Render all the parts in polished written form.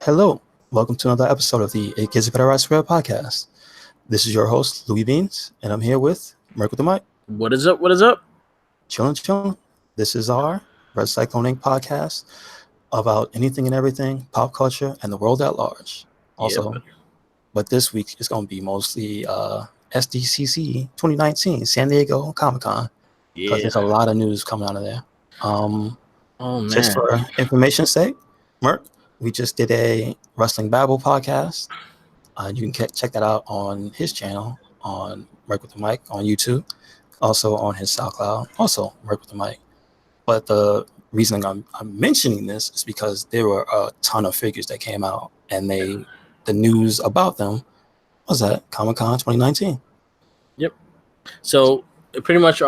Hello, welcome to another episode of the Eight Kids Better Ride Square podcast. This is your host, Louis Beans, and I'm here with Merc with the mic. What is up? What is up? Chillin'. This is our RedCycloneInc podcast about anything and everything, pop culture, and the world at large. Also, but this week is going to be mostly SDCC 2019, San Diego Comic-Con, because there's a lot of news coming out of there. Oh, man. Just for information's sake, Merc, we just did a Wrestling Babble podcast. You can check that out on his channel, on Merc with the Mic on YouTube, also on his SoundCloud, also Merc with the Mic. But the reason I'm mentioning this is because there were a ton of figures that came out, and the news about them was at Comic-Con 2019. Yep. So pretty much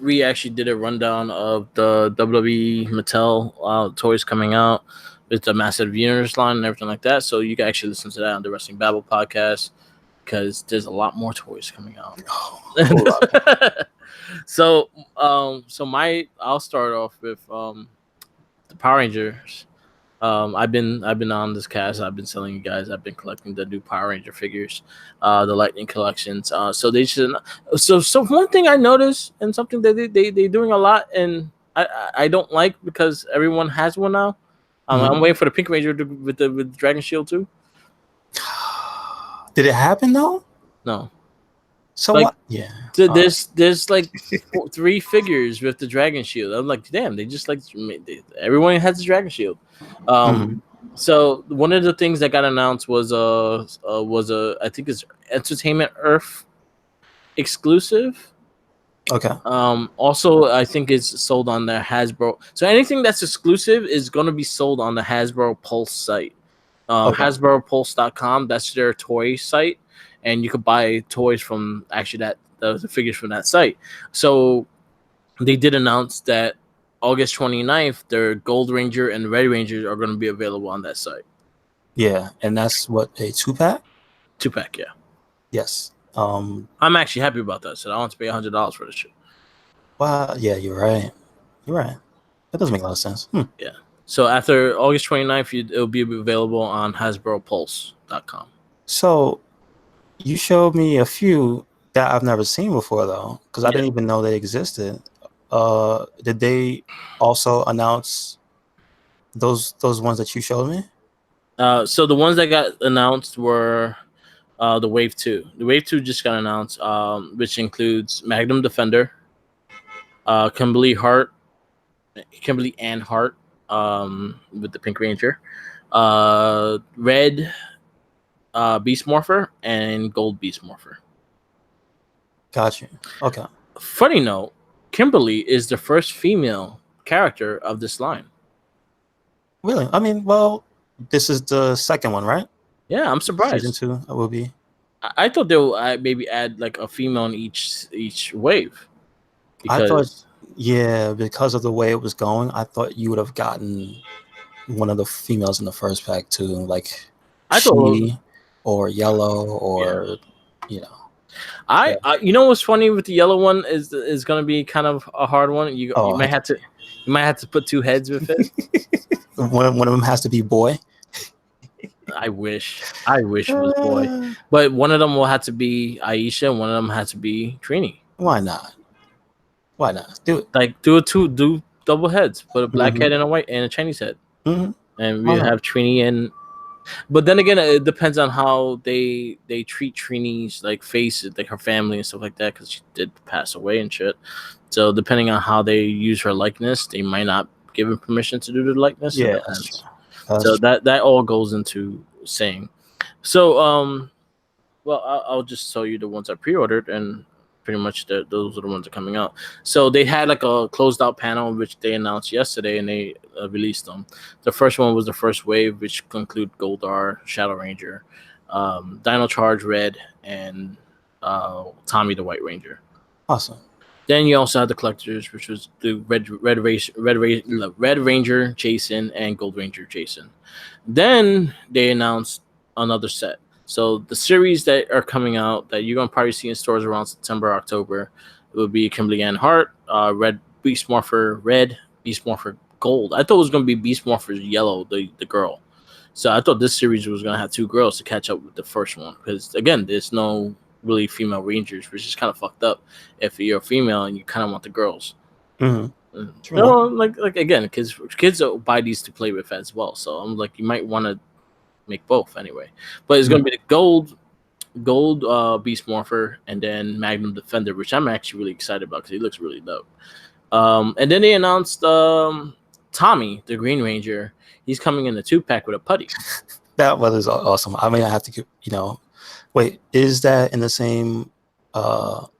we actually did a rundown of the WWE Mattel toys coming out with the massive universe line and everything like that. So you can actually listen to that on the Wrestling Babble podcast because there's a lot more toys coming out. So I'll start off with the Power Rangers. I've been on this cast. I've been telling you guys. I've been collecting the new Power Ranger figures, the Lightning collections. So they should. So one thing I noticed and something that they doing a lot, and I don't like because everyone has one now. I'm waiting for the Pink Ranger with the Dragon Shield too. Did it happen though? No. So like, what? Yeah. There's like 3 figures with the Dragon Shield. I'm like, damn, they just everyone has the Dragon Shield. So one of the things that got announced was I think it's Entertainment Earth exclusive. Okay. Also, I think it's sold on the Hasbro. So anything that's exclusive is going to be sold on the Hasbro Pulse site. HasbroPulse.com. That's their toy site, and you could buy toys from actually the figures from that site. So they did announce that August 29th, their Gold Ranger and Red Ranger are going to be available on that site. Yeah, and that's what, a 2-pack? 2-pack, yeah. Yes. I'm actually happy about that. So I don't have to pay $100 for this shit. Well, yeah, you're right. That doesn't make a lot of sense. Yeah. So after August 29th, it'll be available on HasbroPulse.com. So you showed me a few that I've never seen before, though, because I didn't even know they existed. Did they also announce those ones that you showed me? So the ones that got announced were the Wave 2. The Wave 2 just got announced, which includes Magnum Defender, Kimberly Ann Hart with the Pink Ranger, Red Beast Morpher, and Gold Beast Morpher. Gotcha. Okay. Funny note, Kimberly is the first female character of this line. Really? I mean, well, this is the second one, right? Yeah, I'm surprised. Season 2 will be. I thought they would maybe add like a female in each wave. I thought, because of the way it was going, I thought you would have gotten one of the females in the first pack too, like or Yellow, or you know. You know what's funny with the yellow one is going to be kind of a hard one. You might have to put 2 heads with it. One of them has to be boy. I wish it was boy, but one of them will have to be Aisha, and one of them has to be Trini. Why not? Do it. Like do double heads. Put a black head and a white and a Chinese head, and we have Trini. And but then again, it depends on how they treat Trini's like face, like her family and stuff like that, because she did pass away and shit. So depending on how they use her likeness, they might not give him permission to do the likeness. Yeah. So that all goes into saying. So I'll just tell you the ones I pre-ordered, and pretty much those are the ones that are coming out. So they had like a closed out panel which they announced yesterday, and they released them. The first one was the first wave, which include Goldar, Shadow Ranger, Dino Charge Red, and Tommy the White Ranger. Awesome. Then you also had the collectors, which was the Red Ranger Jason and Gold Ranger Jason. Then they announced another set. So the series that are coming out that you're gonna probably see in stores around September, October, it would be Kimberly Ann Hart, Red Beast Morpher Red, Beast Morpher Gold. I thought it was gonna be Beast Morpher Yellow, the girl, So I thought this series was gonna have 2 girls to catch up with the first one, because again, there's no really female Rangers, which is kind of fucked up if you're a female and you kind of want the girls. Like again, kids buy these to play with as well. So I'm like, you might want to make both anyway. But it's gonna be the gold Beast Morpher and then Magnum Defender, which I'm actually really excited about because he looks really dope. And then they announced Tommy, the Green Ranger. He's coming in a 2-pack with a putty. That one is awesome. I mean, I have to, wait, is that in the same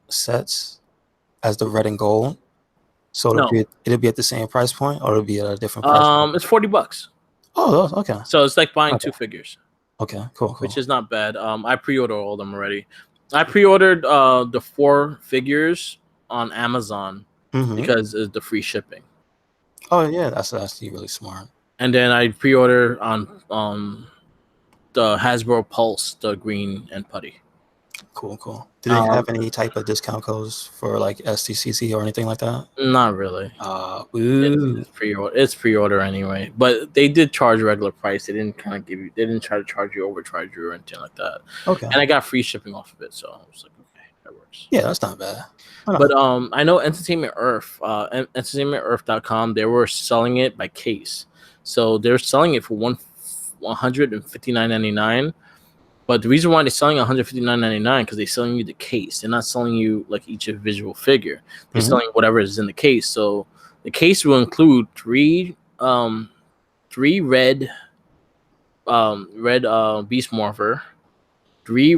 sets as the red and gold? So it'll be at the same price point, or it'll be at a different price point? It's $40. Oh, okay. So it's like buying 2 figures. Okay, cool. Which is not bad. I pre-ordered all of them already. I pre-ordered the 4 figures on Amazon because it's the free shipping. Oh yeah, that's actually really smart. And then I pre-ordered on the Hasbro Pulse, the green and putty. Cool. Do they have any type of discount codes for like STCC or anything like that? Not really. It's pre-order anyway. But they did charge regular price. They didn't try to charge you, overcharge you, or anything like that. Okay. And I got free shipping off of it, so I was like, okay, that works. Yeah, that's not bad. But I know Entertainment Earth, entertainmentearth.com, they were selling it by case. So they're selling it for $159.99. But the reason why they're selling $159.99 because they're selling you the case. They're not selling you like each individual figure. They're selling whatever is in the case. So the case will include three red Beast Morpher, 3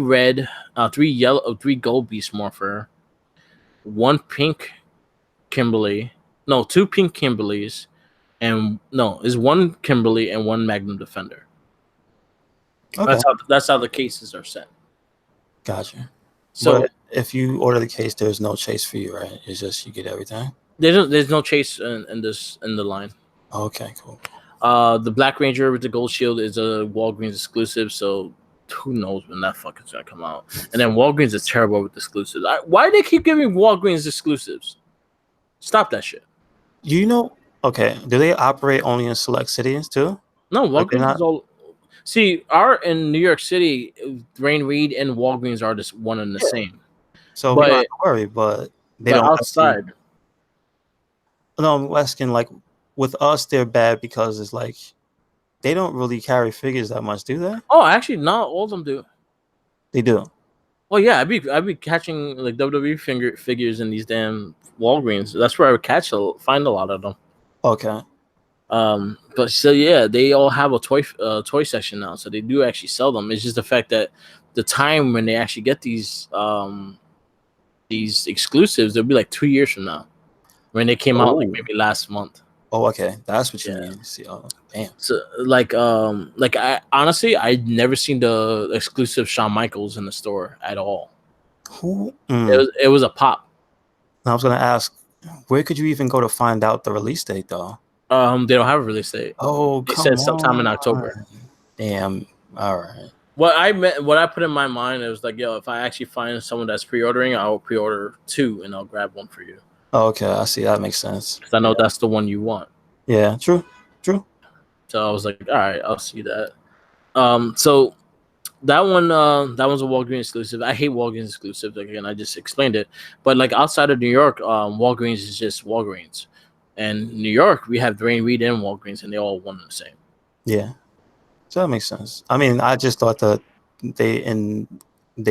gold Beast Morpher, 1 pink Kimberly, 2 pink Kimberlys, it's 1 Kimberly and 1 Magnum Defender. Okay. That's how the cases are set. Gotcha. So but if you order the case, there's no chase for you, right? It's just you get everything. There's no chase in the line. Okay, cool. The Black Ranger with the gold shield is a Walgreens exclusive, so who knows when that fucker's gonna come out. And then Walgreens is terrible with exclusives. Why do they keep giving Walgreens exclusives? Stop that shit. Okay, do they operate only in select cities too? No, Walgreens is all. See, in New York City, Rain Reed and Walgreens are just one and the same. So we don't have to worry, but they don't outside. No, I'm asking, like, with us, they're bad because it's like they don't really carry figures that much, do they? Oh, actually, not all of them do. They do. Well, yeah, I'd be catching like WWE figures in these damn Walgreens. That's where I would find a lot of them. Okay. But so yeah, they all have a toy section now, so they do actually sell them. It's just the fact that the time when they actually get these exclusives, they'll be like 2 years from now, when they came out like maybe last month. Oh, okay, that's what you mean. See, oh, damn. So I honestly, I'd never seen the exclusive Shawn Michaels in the store at all. Who? It was a pop. I was gonna ask, where could you even go to find out the release date though? They don't have a release date. Oh, they said sometime in October. Damn. All right. What I put in my mind, it was like, yo, if I actually find someone that's pre-ordering, I'll pre-order 2 and I'll grab 1 for you. Oh, okay, I see. That makes sense. Because I know that's the one you want. Yeah, true. So I was like, all right, I'll see that. So that one's a Walgreens exclusive. I hate Walgreens exclusives. Again, I just explained it. But like outside of New York, Walgreens is just Walgreens. And New York, we have Dwayne Reed and Walgreens, and they all one and the same. Yeah, so that makes sense. I mean, I just thought that they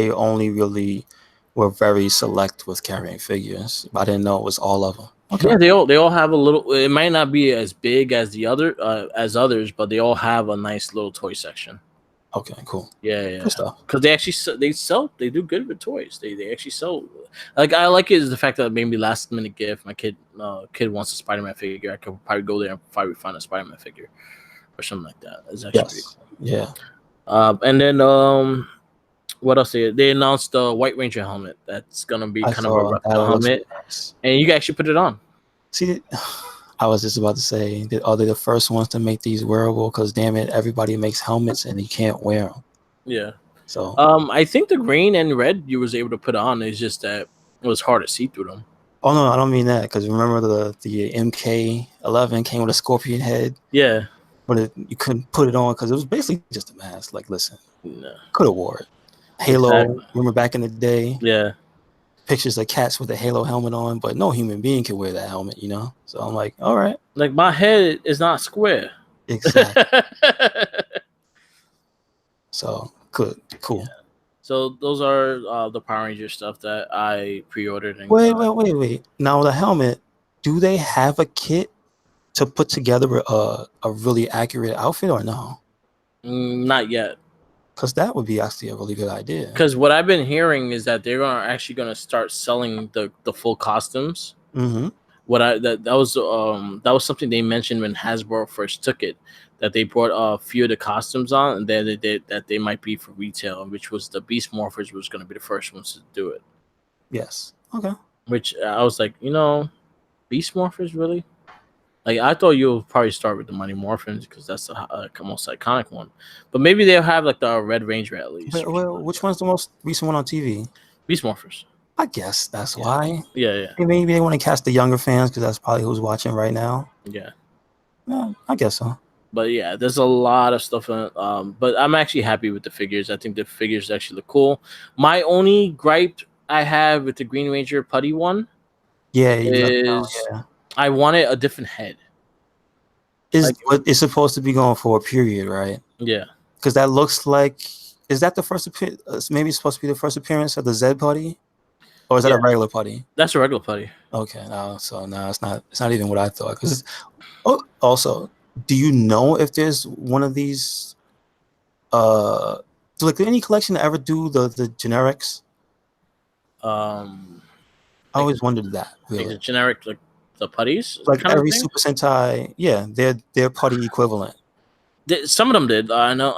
only really were very select with carrying figures. I didn't know it was all of them. Okay. Yeah, they all have a little. It might not be as big as the others, but they all have a nice little toy section. Okay, cool. Yeah. Good stuff. Because they do good with toys. They actually sell. Like, I like it is the fact that maybe last minute gift. My kid wants a Spider-Man figure. I could probably go there and probably find a Spider-Man figure or something like that. It's actually pretty cool. Yeah. And then what else? They announced the White Ranger helmet. That's gonna be kind of a replica helmet, and you can actually put it on. See, I was just about to say, are they the first ones to make these wearable? Because damn it, everybody makes helmets and you can't wear them. Yeah. So I think the green and red you was able to put on. It's just that it was hard to see through them. Oh no, I don't mean that. Because remember the MK11 came with a scorpion head. Yeah. but you couldn't put it on because it was basically just a mask. Like, listen, No. could have wore it. Halo, Exactly. remember back in the day? Yeah. Pictures of cats with a Halo helmet on, but no human being could wear that helmet, you know? So I'm like, all right. Like, my head is not square. Exactly. So, good. Cool. Yeah. So those are the Power Ranger stuff that I pre-ordered. And Wait. Now, the helmet, do they have a kit to put together a really accurate outfit or no? Not yet. Because that would be actually a really good idea. Because what I've been hearing is that they're actually going to start selling the full costumes. Mm-hmm. That was something they mentioned when Hasbro first took it, that they brought a few of the costumes on, and then they did that they might be for retail, which was the Beast Morphers was going to be the first ones to do it. Yes. Okay. Which I was like, Beast Morphers, really? Like, I thought you'll probably start with the Mighty Morphins because that's the most iconic one. But maybe they'll have like the Red Ranger at least. Which one's the most recent one on TV? Beast Morphers. I guess that's why. Yeah. Maybe they want to catch the younger fans because that's probably who's watching right now. Yeah. Yeah, I guess so. But yeah, there's a lot of stuff. But I'm actually happy with the figures. I think the figures actually look cool. My only gripe I have with the Green Ranger putty one is I wanted a different head. It's supposed to be going for a period, right? Yeah. Because that looks like, is that the first maybe it's supposed to be the first appearance of the Z putty? Or is that a regular putty? That's a regular putty. Okay, it's not even what I thought. Also, do you know if there's one of these like any collection ever do the generics? I always wondered that. Really. Like the generic, like the putties, like every Super Sentai, yeah, they're putty equivalent. Some of them did. I know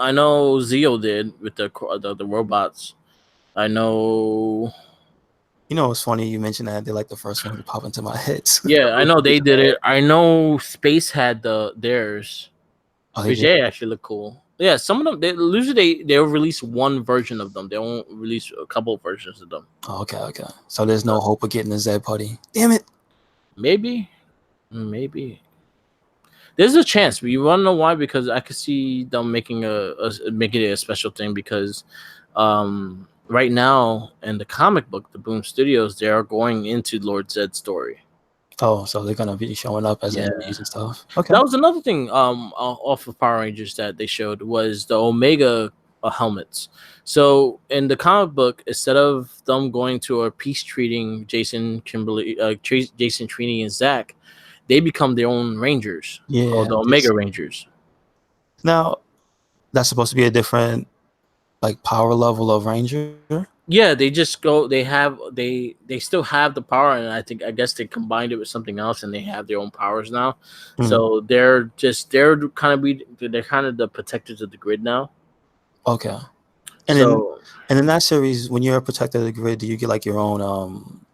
Zeo did with the robots. I know. You know, it's funny you mentioned that. They're like the first one to pop into my head. Yeah, I know they did it. I know Space had theirs. Which they actually look cool. Yeah, some of them they'll release one version of them. They won't release a couple of versions of them. Oh, okay. So there's no hope of getting a Z putty. Damn it. Maybe. There's a chance, but you want to know why? Because I could see them making making it a special thing because right now in the comic book, the Boom Studios, they are going into Lord Zed's story. Oh, so they're gonna be showing up as enemies and stuff. Okay. That was another thing off of Power Rangers that they showed was the Omega helmets. So in the comic book, instead of them going to a peace treating Jason, Trini, and Zach, they become their own Rangers. Yeah, called the Omega Rangers. Now, that's supposed to be a different like power level of Ranger. Yeah, they just go. They still have the power, and I guess they combined it with something else, and they have their own powers now. Mm-hmm. So they're kind of the protectors of the grid now. Okay, and in that series, when you're a protector of the grid, do you get like your own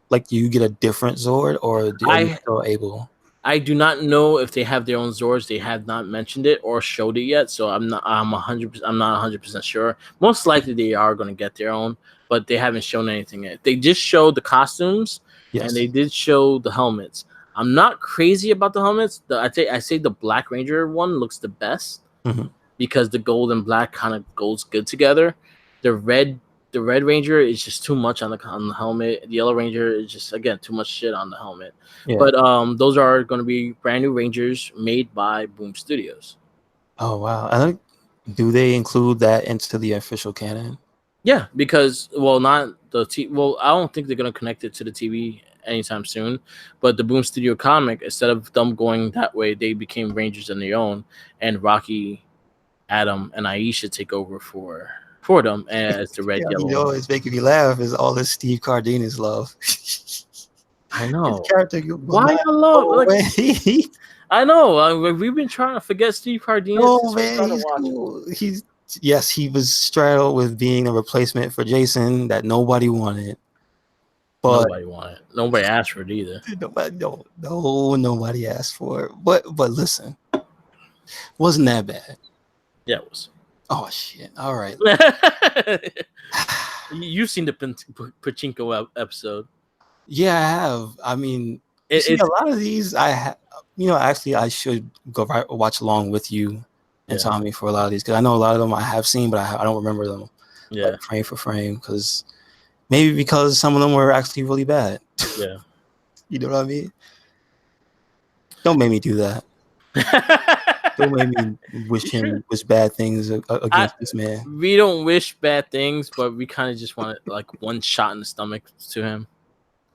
like do you get a different Zord, or are you still able? I do not know if they have their own Zords. They have not mentioned it or showed it yet, so I'm not 100% sure. Most likely they are going to get their own, but they haven't shown anything yet. They just showed the costumes, and they did show the helmets. I'm not crazy about the helmets. I say the Black Ranger one looks the best because the gold and black kind of goes good together. The Red Ranger is just too much on the helmet. The Yellow Ranger is just, again, too much shit on the helmet. Yeah. But those are going to be brand new Rangers made by Boom Studios. Oh, wow. Do they include that into the official canon? Yeah, because, not the I don't think they're going to connect it to the TV anytime soon. But the Boom Studio comic, instead of them going that way, they became Rangers on their own. And Rocky, Adam, and Aisha take over for them as the red, yellow. You know, it's making me laugh is all this Steve Cardenas love. I know. His character, why I love? I know. We've been trying to forget Steve Cardenas. Oh man, he's cool. He was straddled with being a replacement for Jason that nobody wanted. But nobody asked for it either. Nobody asked for it. But listen, wasn't that bad? Yeah, it was. Oh shit! All right. You've seen the Pachinko episode. Yeah, I have. I mean, a lot of these. Actually, I should go watch along with you and Yeah. Tommy for a lot of these, because I know a lot of them I have seen, but I don't remember them Yeah. like frame for frame, because some of them were actually really bad. Yeah. You know what I mean? Don't make me do that. Don't make me wish bad things against this man. We don't wish bad things, but we kind of just want like one shot in the stomach to him,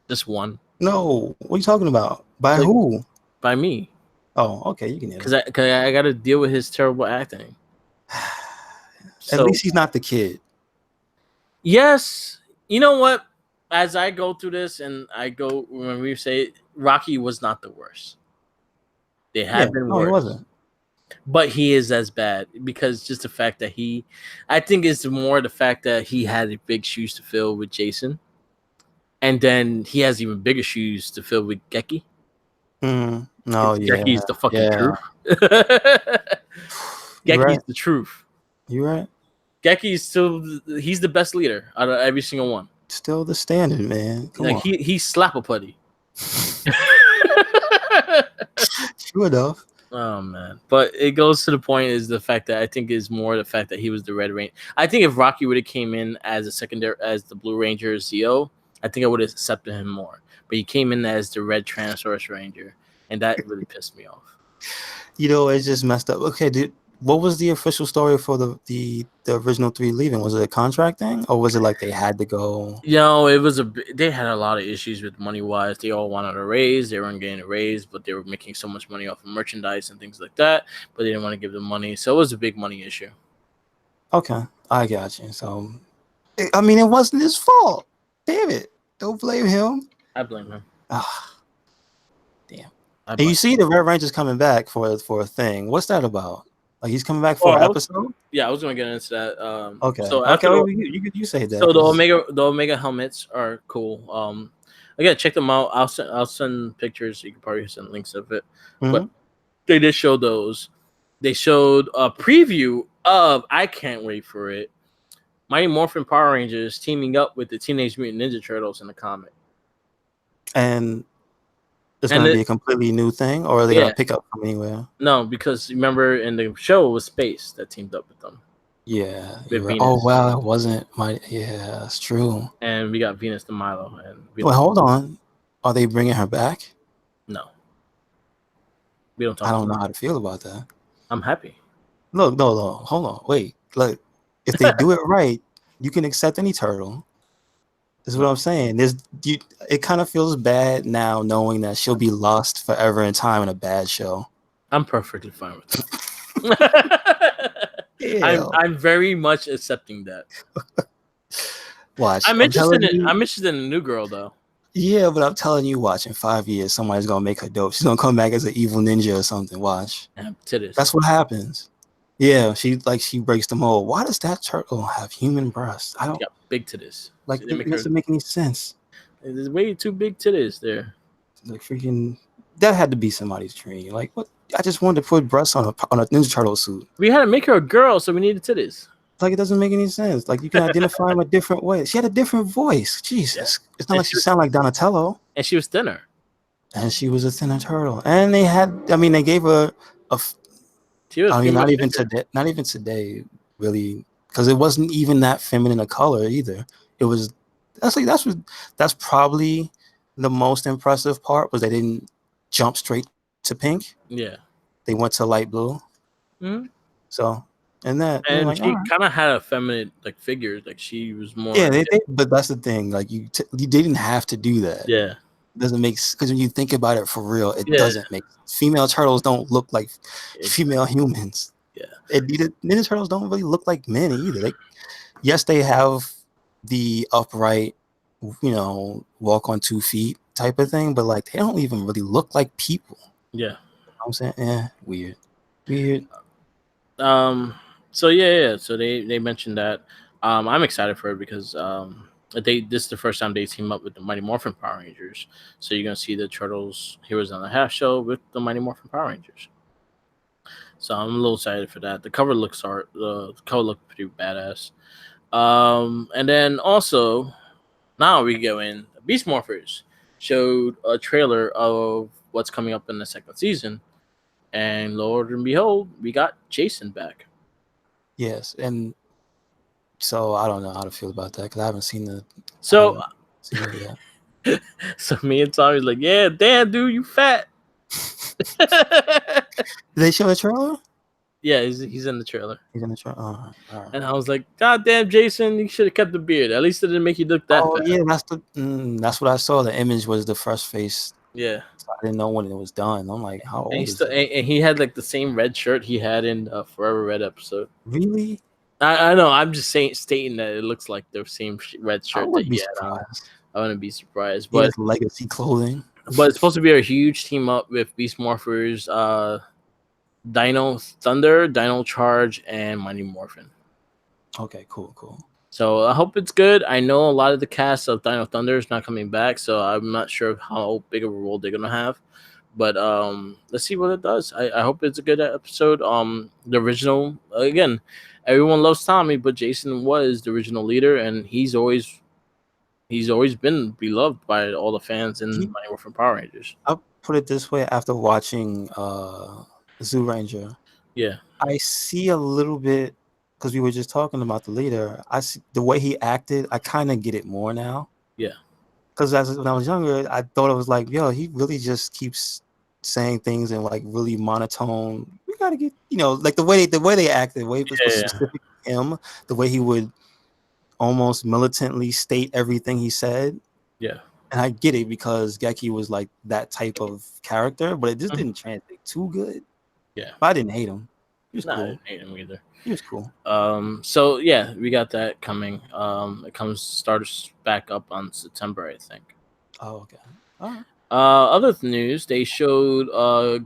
just one. No, what are you talking about? By Like, who? by me. Oh, okay, you can Because I got to deal with his terrible acting. At least he's not the kid. Yes, you know what? As I go through this, and when we say Rocky was not the worst. They have been worse. He wasn't. But he is as bad, because just the fact that I think it's more the fact that he had big shoes to fill with Jason, and then he has even bigger shoes to fill with Geki. No, Geki's the fucking truth. Geki's right. the truth. You're right. Geki's he's the best leader out of every single one. Still the standard, man. Come on. He slap a putty. True enough. Oh man, but it goes to the point is the fact that I think is more the fact that he was the Red Ranger. I think if Rocky would have came in as the Blue Ranger CEO, I think I would have accepted him more. But he came in as the Red Tyrannosaurus Ranger, and that really pissed me off. It's just messed up. Okay, what was the official story for the original three leaving? Was it a contract thing, or was it like they had to go? It was they had a lot of issues with money wise. They all wanted a raise. They weren't getting a raise, but they were making so much money off of merchandise and things like that. But they didn't want to give them money, so it was a big money issue. Okay, I got you. So, I mean, it wasn't his fault. Damn it! Don't blame him. I blame him. Damn. And you see, the Red Ranger's coming back for a thing. What's that about? Like, he's coming back for an episode? Yeah, I was going to get into that. Okay. So you say that. So the Omega helmets are cool. Again, check them out. I'll send pictures. You can probably send links of it. Mm-hmm. But they did show those. They showed a preview of, I can't wait for it, Mighty Morphin Power Rangers teaming up with the Teenage Mutant Ninja Turtles in the comic. And it's going to be a completely new thing, or are they going to pick up from anywhere? No, because remember in the show it was Space that teamed up with them. Yeah. Right. Oh, wow. It wasn't yeah, that's true. And we got Venus de Milo. Well, hold on. Are they bringing her back? No. We don't talk. I don't know how to feel about that. I'm happy. Look, no. Hold on. Wait. Look, if they do it right, you can accept any turtle. This is what I'm saying. It kind of feels bad now knowing that she'll be lost forever in time in a bad show. I'm perfectly fine with that. I'm very much accepting that. Watch. I'm interested in a new girl though. Yeah, but I'm telling you, watch, in 5 years, somebody's gonna make her dope. She's gonna come back as an evil ninja or something. Watch. That's what happens. Yeah, she breaks the mold. Why does that turtle have human breasts? I don't. Got big titties. Like, it doesn't make any sense. There's way too big titties there. Like, freaking, that had to be somebody's dream. Like, what? I just wanted to put breasts on a Ninja Turtle suit. We had to make her a girl, so we needed titties. Like, it doesn't make any sense. Like, you can identify them a different way. She had a different voice. Jesus, it's not like she sounded like Donatello. And she was thinner. And she was a thinner turtle. And they gave her a. Not even today, really, because it wasn't even that feminine a color either. It was. That's probably the most impressive part, was they didn't jump straight to pink. Yeah, they went to light blue. Mm-hmm. So, she kind of had a feminine figure. Like, she was more. Yeah, but that's the thing. Like, you didn't have to do that. Yeah. Doesn't make, because when you think about it for real, it doesn't make. Female turtles don't look like female humans. Yeah, Ninja Turtles don't really look like men either. Yes, they have the upright, walk on 2 feet type of thing, but they don't even really look like people. Yeah, you know what I'm saying, weird. So yeah. So they mentioned that. I'm excited for it because this is the first time they team up with the Mighty Morphin Power Rangers. So you're gonna see the Turtles Heroes on the Half show with the Mighty Morphin Power Rangers. So I'm a little excited for that. The cover looks pretty badass. And then also now we go in. Beast Morphers showed a trailer of what's coming up in the second season. And Lord and behold, we got Jason back. Yes, and so I don't know how to feel about that because I haven't seen it yet. So me and Tommy's like, yeah, damn, dude, you fat. Did they show the trailer? Yeah, he's in the trailer. He's in the trailer. All right. And I was like, God damn, Jason, you should have kept the beard. At least it didn't make you look that fat. Yeah, that's what I saw. The image was the fresh face. Yeah. So I didn't know when it was done. I'm like, how old is he? And he had like the same red shirt he had in Forever Red episode. Really? I know. I'm just stating that it looks like the same red shirt that he had on. I wouldn't be surprised. But legacy clothing. But it's supposed to be a huge team up with Beast Morphers, Dino Thunder, Dino Charge, and Mighty Morphin. Okay, cool. So I hope it's good. I know a lot of the cast of Dino Thunder is not coming back, so I'm not sure how big of a role they're gonna have. But let's see what it does. I hope it's a good episode. The original, again, everyone loves Tommy, but Jason was the original leader, and he's always been beloved by all the fans in Mighty Morphin Power Rangers. I'll put it this way: after watching Zoo Ranger, I see a little bit because we were just talking about the leader. I see the way he acted. I kind of get it more now. Yeah. Because when I was younger, I thought it was like, yo, he really just keeps saying things in like really monotone. We gotta get, like the way they acted, the way it was specific to him, the way he would almost militantly state everything he said. Yeah. And I get it because Geki was like that type of character, but it just didn't translate too good. Yeah. But I didn't hate him. He was cool. I didn't hate him either. He was cool. So yeah, we got that coming. It starts back up on September, I think. Oh, okay. All right. Other news, they showed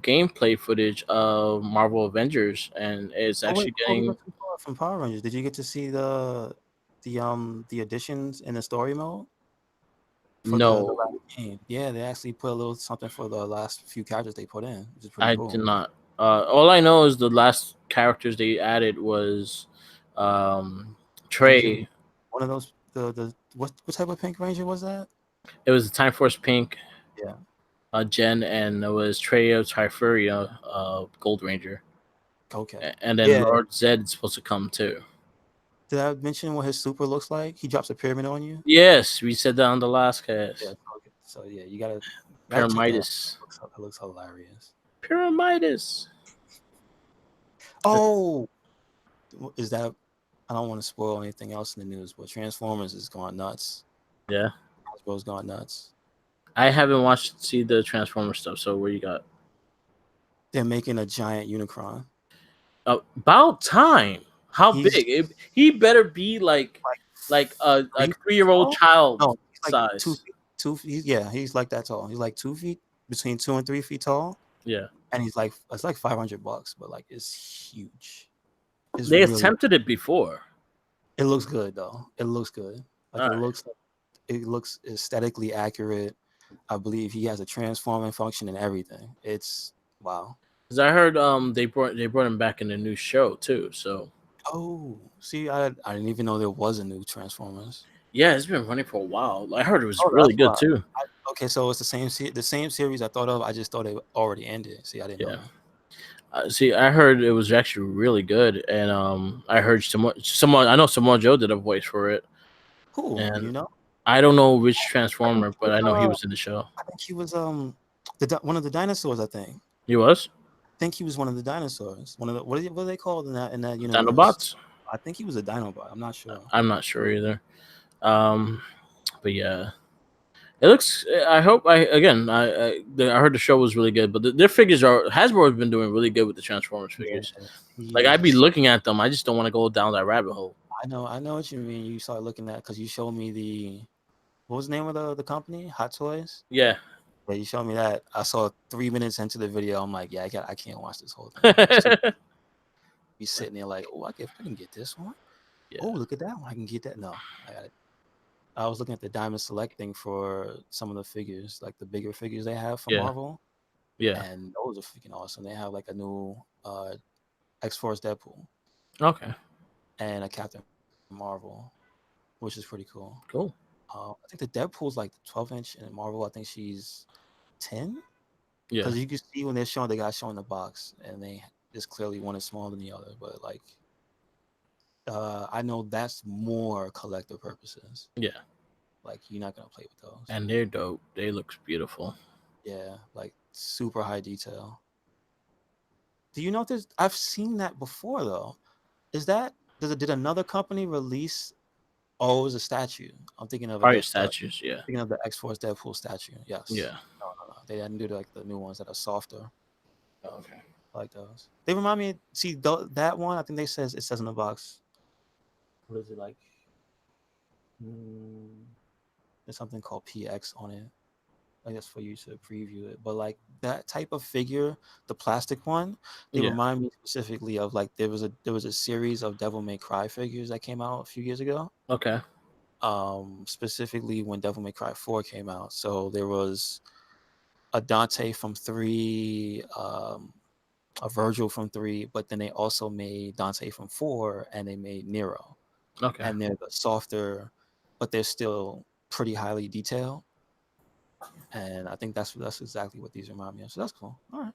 gameplay footage of Marvel Avengers, and it's actually getting from Power Rangers. Did you get to see the additions in the story mode? No. The game? Yeah, they actually put a little something for the last few characters they put in, which is pretty I cool. did not. All I know is the last characters they added was Trey. One of those what type of Pink Ranger was that? It was the Time Force Pink. Yeah. Jen, and it was Trey of Trifuria, Gold Ranger. Okay. And then Lord Zed is supposed to come too. Did I mention what his super looks like? He drops a pyramid on you? Yes, we said that on the last cast. Yeah, okay. So yeah, you gotta Pyramidas. It looks hilarious. Pyramidas. Oh, is that? I don't want to spoil anything else in the news, but Transformers is going nuts. Yeah, Hasbro's going nuts. I haven't see the Transformer stuff. So what you got? They're making a giant Unicron. About time. How big? He better be like a 3-year-old child size. 2 feet. Yeah, he's like that tall. He's like 2 feet, between 2 and 3 feet tall. Yeah, and it's like $500, but like it's huge. They attempted it before. It looks good though. It looks good. Like it looks aesthetically accurate. I believe he has a transforming function and everything. It's wow. Because I heard they brought him back in a new show too. So see, I didn't even know there was a new Transformers. Yeah, it's been running for a while. I heard it was really good too. Okay, so it's the same series I thought of. I just thought it already ended. See, I didn't know. See, I heard it was actually really good, and I heard someone. I know Samoa Joe did a voice for it. Cool. And I don't know which Transformer, but I know he was in the show. I think he was one of the dinosaurs. I think he was. I think he was one of the dinosaurs. One of the what are they called in that universe? Dinobots. I think he was a Dinobot. I'm not sure. I'm not sure either. But yeah, it looks. I hope. I heard the show was really good, but their figures Hasbro has been doing really good with the Transformers figures. Yeah, like I'd be looking at them, I just don't want to go down that rabbit hole. I know what you mean. You started looking at because you showed me what was the name of the company? Hot Toys. Yeah. Yeah, you showed me that. I saw 3 minutes into the video. I'm like, yeah, I can't watch this whole thing. Be sitting there like, oh, I can get this one. Yeah. Oh, look at that one. I can get that. No, I got it. I was looking at the Diamond Select thing for some of the figures, like the bigger figures they have from Marvel. Yeah. And those are freaking awesome. They have like a new X-Force Deadpool. Okay. And a Captain Marvel, which is pretty cool. Cool. I think the Deadpool's like 12-inch, and Marvel, I think she's 10. Yeah. Because you can see when they're showing the guy showing the box, and they just clearly one is smaller than the other. But like, I know that's more collector purposes. Yeah. Like, you're not gonna play with those. And they're dope. They look beautiful. Yeah, like super high detail. Do you know this? I've seen that before though. Did another company release? Oh, it was a statue. I'm thinking of Fire statues. Yeah. thinking of the X-Force Deadpool statue. Yes. Yeah. No. They didn't do like the new ones that are softer. Okay. I like those. They remind me. See that one. I think it says in the box. What is it like? There's something called PX on it. I guess for you to preview it. But like that type of figure, the plastic one, they Yeah. remind me specifically of like there was a series of Devil May Cry figures that came out a few years ago. Okay. Specifically when Devil May Cry 4 came out. So there was a Dante from 3, a Virgil from 3, but then they also made Dante from 4, and they made Nero. Okay. And they're the softer, but they're still pretty highly detailed. And I think that's exactly what these remind me of. So that's cool. All right.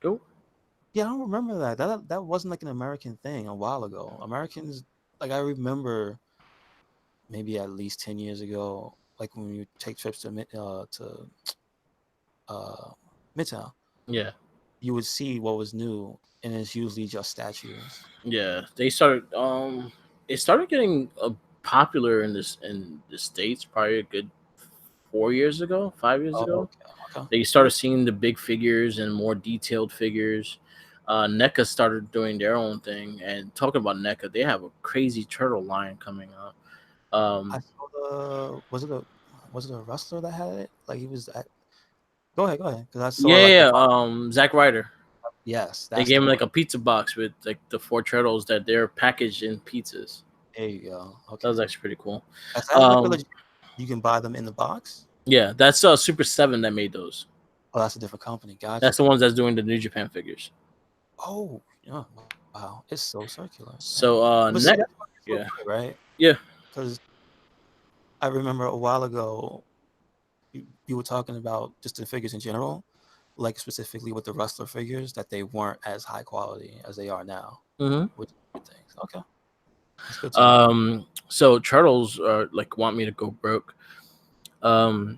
Cool. Yeah, I don't remember that. That wasn't like an American thing a while ago. Americans, like I remember maybe at least 10 years ago, like when you take trips to Midtown, Yeah. you would see what was new, and it's usually just statues. Yeah. They started. It started getting popular in the States probably a good 4 years ago, 5 years Oh, ago. okay. They started seeing the big figures and more detailed figures. NECA started doing their own thing, and talking about NECA, they have a crazy turtle line coming out. I saw was it a wrestler that had it? Like he was at, go ahead, because I saw like the box. Zack Ryder. Yes, They that's gave the him like one. a pizza box with like the 4 turtles that they're packaged in pizzas. There you go. That Okay. was actually pretty cool. Is that like a legit, you can buy them in the box? Yeah, that's Super 7 that made those. Oh, that's a different company. That's Gotcha. the ones that's doing the New Japan figures. Oh, yeah. Wow. It's so circular. So But see, that's why it's so yeah. good, right? Yeah. Because I remember a while ago, you were talking about just the figures in general, like specifically with the wrestler figures, that they weren't as high quality as they are now. Mm-hmm. Which good things. Okay. That's good to know. So Turtles like want me to go broke. So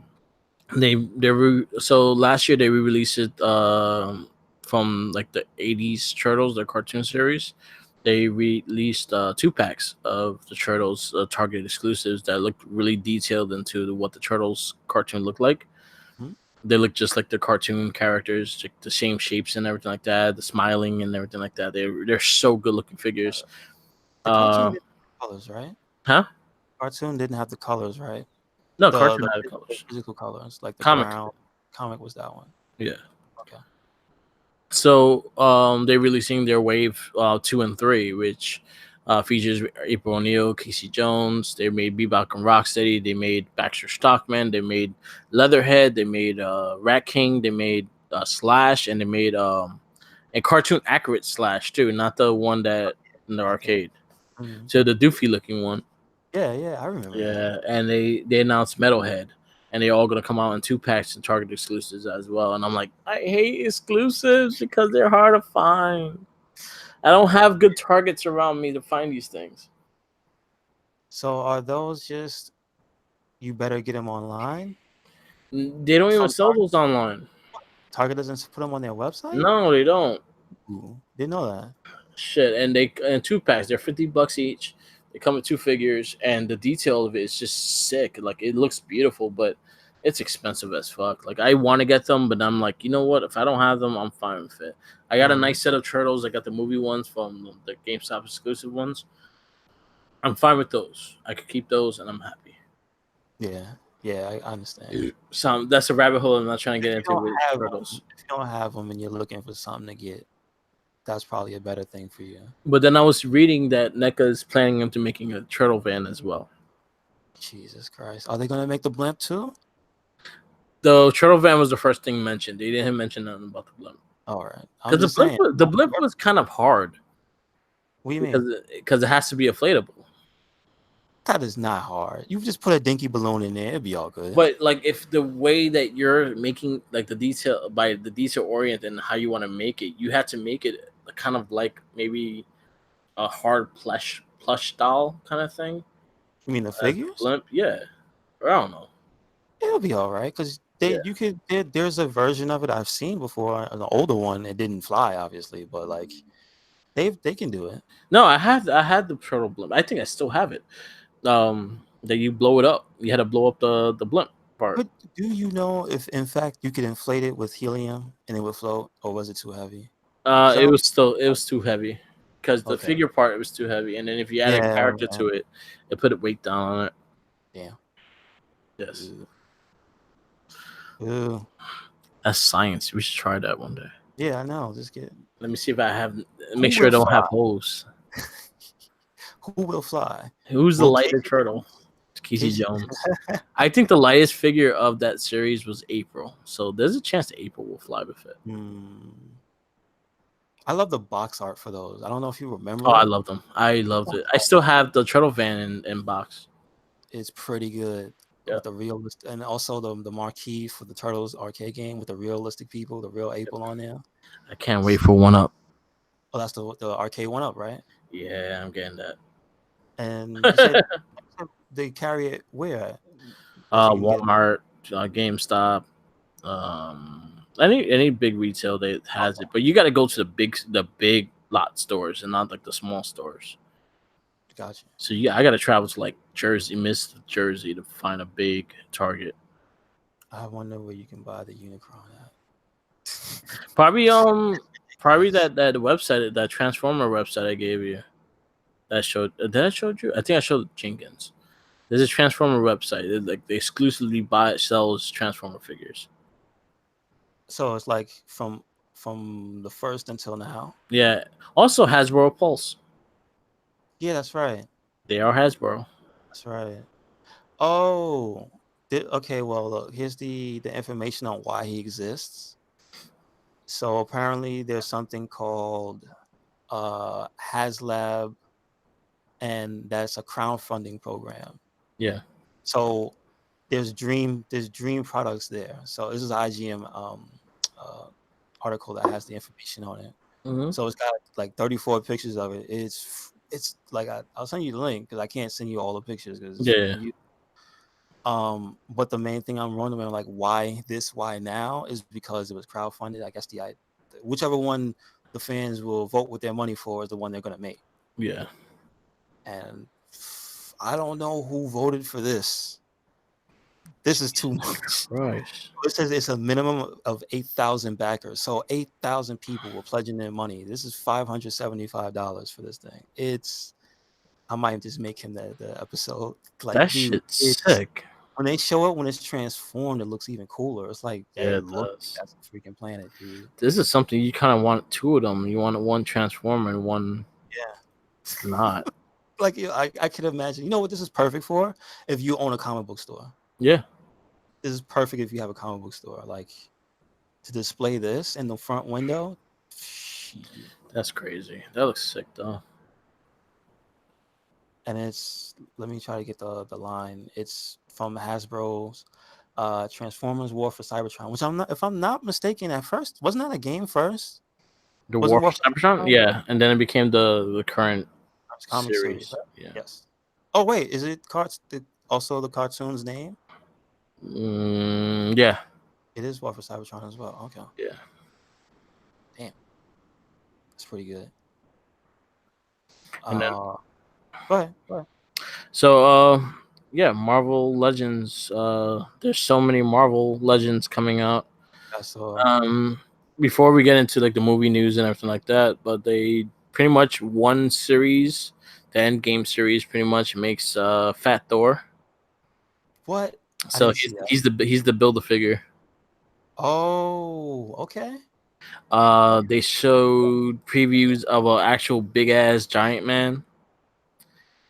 last year they re-released it from like the 80s Turtles, their cartoon series. They released 2 packs of the Turtles Target exclusives that looked really detailed into what the Turtles cartoon looked like. Hmm? They look just like the cartoon characters, like the same shapes and everything like that, the smiling and everything like that. They're so good looking figures. The cartoon didn't have colors, right? Huh? Cartoon didn't have the colors, right? No, The cartoon had colors. physical colors, like the Comic. brown. Comic was that one. Yeah. Okay. So they're releasing their wave 2 and 3, which features April O'Neil, Casey Jones. They made Bebop and Rocksteady. They made Baxter Stockman. They made Leatherhead. They made Rat King. They made Slash, and they made a cartoon accurate Slash too, not the one that in the arcade. Mm-hmm. So the doofy looking one. Yeah, I remember. Yeah, that. and they announced Metalhead, and they're all gonna come out in 2 packs and Target exclusives as well. And I'm like, I hate exclusives because they're hard to find. I don't have good targets around me to find these things. So are those just, you better get them online? They don't even sell those online. Target doesn't put them on their website? No, they don't. Ooh, didn't know that. Shit, and they in 2 packs, they're $50 each. They come with 2 figures, and the detail of it is just sick. Like it looks beautiful, but it's expensive as fuck. Like I want to get them, but I'm like, you know what? If I don't have them, I'm fine with it. I got a nice set of turtles. I got the movie ones from the GameStop exclusive ones. I'm fine with those. I could keep those, and I'm happy. Yeah, I understand. So that's a rabbit hole I'm not trying to get into with turtles. If you don't have them and you're looking for something to get, that's probably a better thing for you. But then I was reading that NECA is planning into making a turtle van as well. Jesus Christ. Are they going to make the blimp too? The turtle van was the first thing mentioned. They didn't mention nothing about the blimp. All right. Because the blimp was kind of hard. What do you mean? Because it has to be inflatable. That is not hard. You just put a dinky balloon in there, it'll be all good. But like, if the way that you're making like the detail by the detail orient and how you want to make it, you have to make it kind of like maybe a hard plush doll kind of thing. You mean the figures? Blimp, yeah. Or I don't know. It'll be all right because there's a version of it I've seen before, an older one. It didn't fly, obviously, but like they can do it. No, I had the turtle blimp. I think I still have it. That you blow it up. You had to blow up the blimp part. But do you know if in fact you could inflate it with helium and it would float, or was it too heavy? It was too heavy because the Okay. figure part, it was too heavy, and then if you add a character to it, it put a weight down on it. Damn. Yes. Ooh. That's science. We should try that one day. Yeah, I know. Just get. Let me see if I have. Make sure I don't have holes. Who will fly? Who's the lighter turtle? Casey Jones. I think the lightest figure of that series was April. So there's a chance that April will fly with it. I love the box art for those. I don't know if you remember. Oh, I love them. I loved it. I still have the turtle van in box. It's pretty good. With the realistic, and also the marquee for the Turtles arcade game with the realistic people, the real April on there. I can't wait for 1-Up. Oh, that's the arcade 1-Up, right? Yeah, I'm getting that. And you said they carry it where? Walmart, GameStop, any big retail that has it, but you got to go to the big lot stores and not like the small stores. Gotcha. So I got to travel to like Jersey to find a big Target. I wonder where you can buy the Unicron at. Probably that website, that Transformer website I gave you. That showed. Did I showed you? I think I showed Jenkins. There's a Transformer website. They exclusively sells Transformer figures. So it's like from the first until now. Yeah. Also Hasbro Pulse. Yeah, that's right. They are Hasbro. That's right. Oh, okay. Well, look, here's the information on why he exists. So apparently, there's something called HasLab, and that's a crowdfunding program. Yeah. So there's dream products there. So this is an IGM article that has the information on it. Mm-hmm. So it's got like 34 pictures of it. It's like I'll send you the link because I can't send you all the pictures but the main thing I'm wondering, like, why now, is because it was crowdfunded. I guess whichever one the fans will vote with their money for is the one they're gonna make. Yeah. And I don't know who voted for this. This is too much. Right. It says it's a minimum of 8,000 backers. So 8,000 people were pledging their money. This is $575 for this thing. I might just make him the episode. Like, that shit's sick. When they show it, when it's transformed, it looks even cooler. It's like, yeah, that's a freaking planet, dude. This is something you kind of want two of them. You want one Transformer and one. Yeah. It's not. Like, I could imagine. You know what this is perfect for? If you own a comic book store. Yeah. This is perfect if you have a comic book store. Like, to display this in the front window. That's crazy. That looks sick, though. And let me try to get the line. It's from Hasbro's Transformers War for Cybertron, which if I'm not mistaken, at first wasn't that a game first? The War for Cybertron? Yeah, and then it became the current comic series. Yeah. Yes. Oh wait, is it also the cartoon's name? Yeah. It is War for Cybertron as well. Okay. Yeah. Damn. That's pretty good. And then, go ahead. So, yeah, Marvel Legends. There's so many Marvel Legends coming out. Before we get into like the movie news and everything like that, but they pretty much one series, the Endgame series, pretty much makes Fat Thor. What? So he's the Build-A-Figure. Oh, okay. They showed previews of an actual big ass giant man.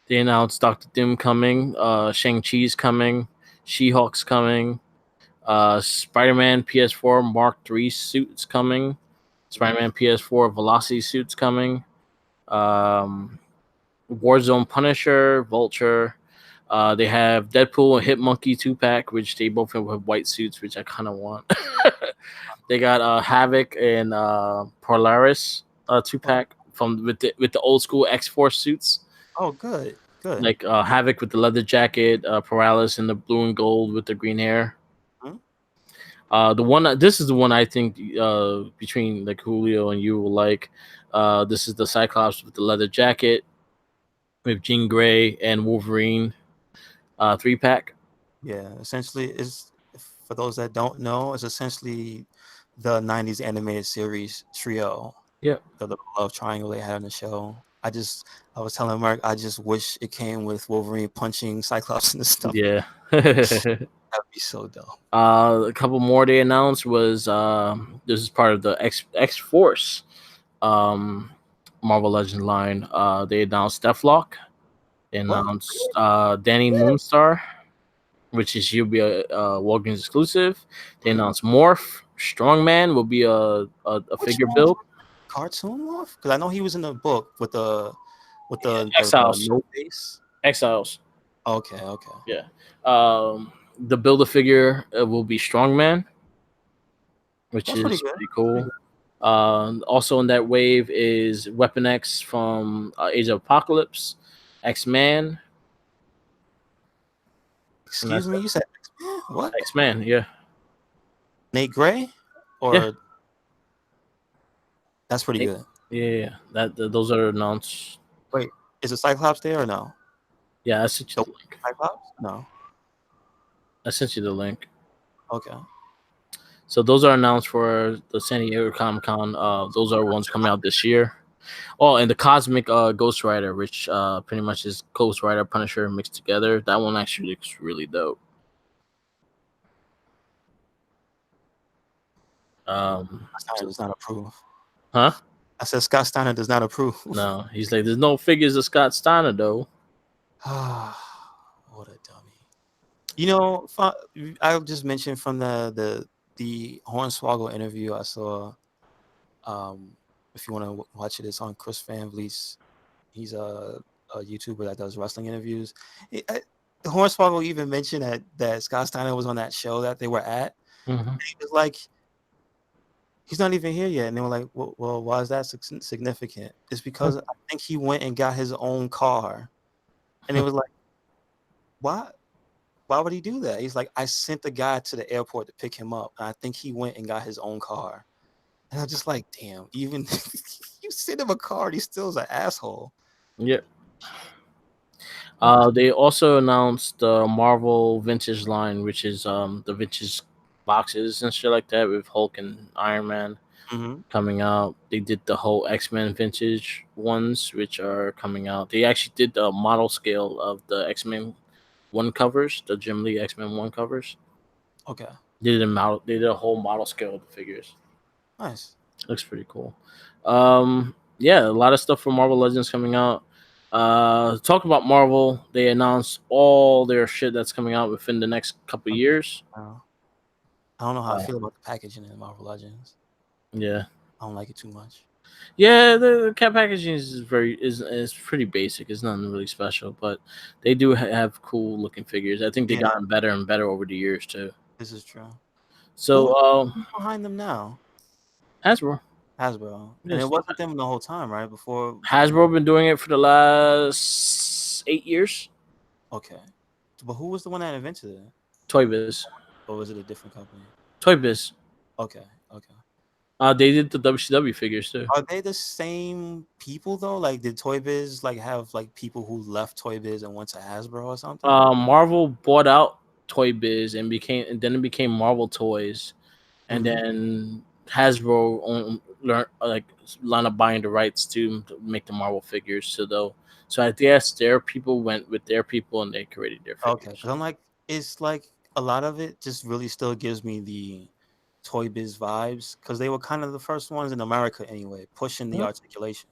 They announced Doctor Doom coming, Shang-Chi's coming, She-Hulk's coming, Spider-Man PS4 Mark III suits coming, Spider-Man PS4 Velocity suits coming, Warzone Punisher, Vulture, They have Deadpool and Hitmonkey 2-pack, which they both have white suits, which I kind of want. They got Havoc and Polaris 2-pack from with the old school X-Force suits. Oh, good. Like Havoc with the leather jacket, Polaris in the blue and gold with the green hair. Hmm? This is the one I think between like Julio and you will like. This is the Cyclops with the leather jacket with Jean Grey and Wolverine 3-pack. Yeah, essentially, is for those that don't know, it's essentially the '90s animated series trio, Yep. the little love triangle they had on the show. I was telling Mark, I just wish it came with Wolverine punching Cyclops in the stomach. Yeah. That'd be so dope. A couple more they announced was this is part of the X Force Marvel Legend line. They announced Deathlock. They announced Danny Moonstar, which is he'll be a Walgreens exclusive. They announced Morph. Strongman will be a figure build. Cartoon Morph? Because I know he was in the book with the Exiles. no face. Exiles. Okay. Yeah. The build a figure will be Strongman, which That's is pretty pretty cool. Also in that wave is Weapon X from Age of Apocalypse, X-Man. Excuse me, you said X-Man? What? X-Man, yeah. Nate Gray? Or Yeah. that's pretty good. Yeah. Those are announced. Wait, is it Cyclops there or no? Yeah, I sent you the link. Cyclops? No. I sent you the link. Okay. So those are announced for the San Diego Comic Con. Those are ones coming out this year. Oh, and the Cosmic Ghost Rider, which pretty much is Ghost Rider Punisher mixed together. That one actually looks really dope. Steiner does not approve. Huh? I said Scott Steiner does not approve. No, he's like, there's no figures of Scott Steiner though. What a dummy. You know, I just mentioned from the Hornswoggle interview I saw. If you want to watch it, it's on Chris Van Vliet's. He's a YouTuber that does wrestling interviews. Hornswoggle even mentioned that Scott Steiner was on that show that they were at. Mm-hmm. He was like, he's not even here yet. And they were like, well, why is that significant? It's because I think he went and got his own car. And it was like, why would he do that? He's like, I sent the guy to the airport to pick him up. And I think he went and got his own car. And I'm just like, damn, even you send him a car, he still is an asshole. Yep. They also announced the Marvel Vintage line, which is the vintage boxes and shit like that with Hulk and Iron Man coming out. They did the whole X-Men vintage ones, which are coming out. They actually did the model scale of the X-Men 1 covers, the Jim Lee X-Men 1 covers. Okay. They did a whole model scale of the figures. Nice. Looks pretty cool. Yeah, a lot of stuff from Marvel Legends coming out. Talk about Marvel. They announced all their shit that's coming out within the next couple years. I don't know how I feel about the packaging in Marvel Legends. Yeah, I don't like it too much. Yeah, the cat packaging is pretty basic. It's nothing really special, but they do have cool looking figures. I think they've gotten better and better over the years too. This is true. So who's behind them now? Hasbro. And it wasn't them the whole time, right? Before Hasbro been doing it for the last 8 years. Okay, but who was the one that invented it? Toy Biz. Or was it a different company? Toy Biz. Okay. They did the WCW figures too. Are they the same people though? Like, did Toy Biz have people who left Toy Biz and went to Hasbro or something? Marvel bought out Toy Biz and then it became Marvel Toys, and then Hasbro line up buying the rights to make the Marvel figures. So I guess their people went with their people and they created their figures. Okay, because I'm like, it's like a lot of it just really still gives me the Toy Biz vibes because they were kind of the first ones in America anyway, pushing the articulation.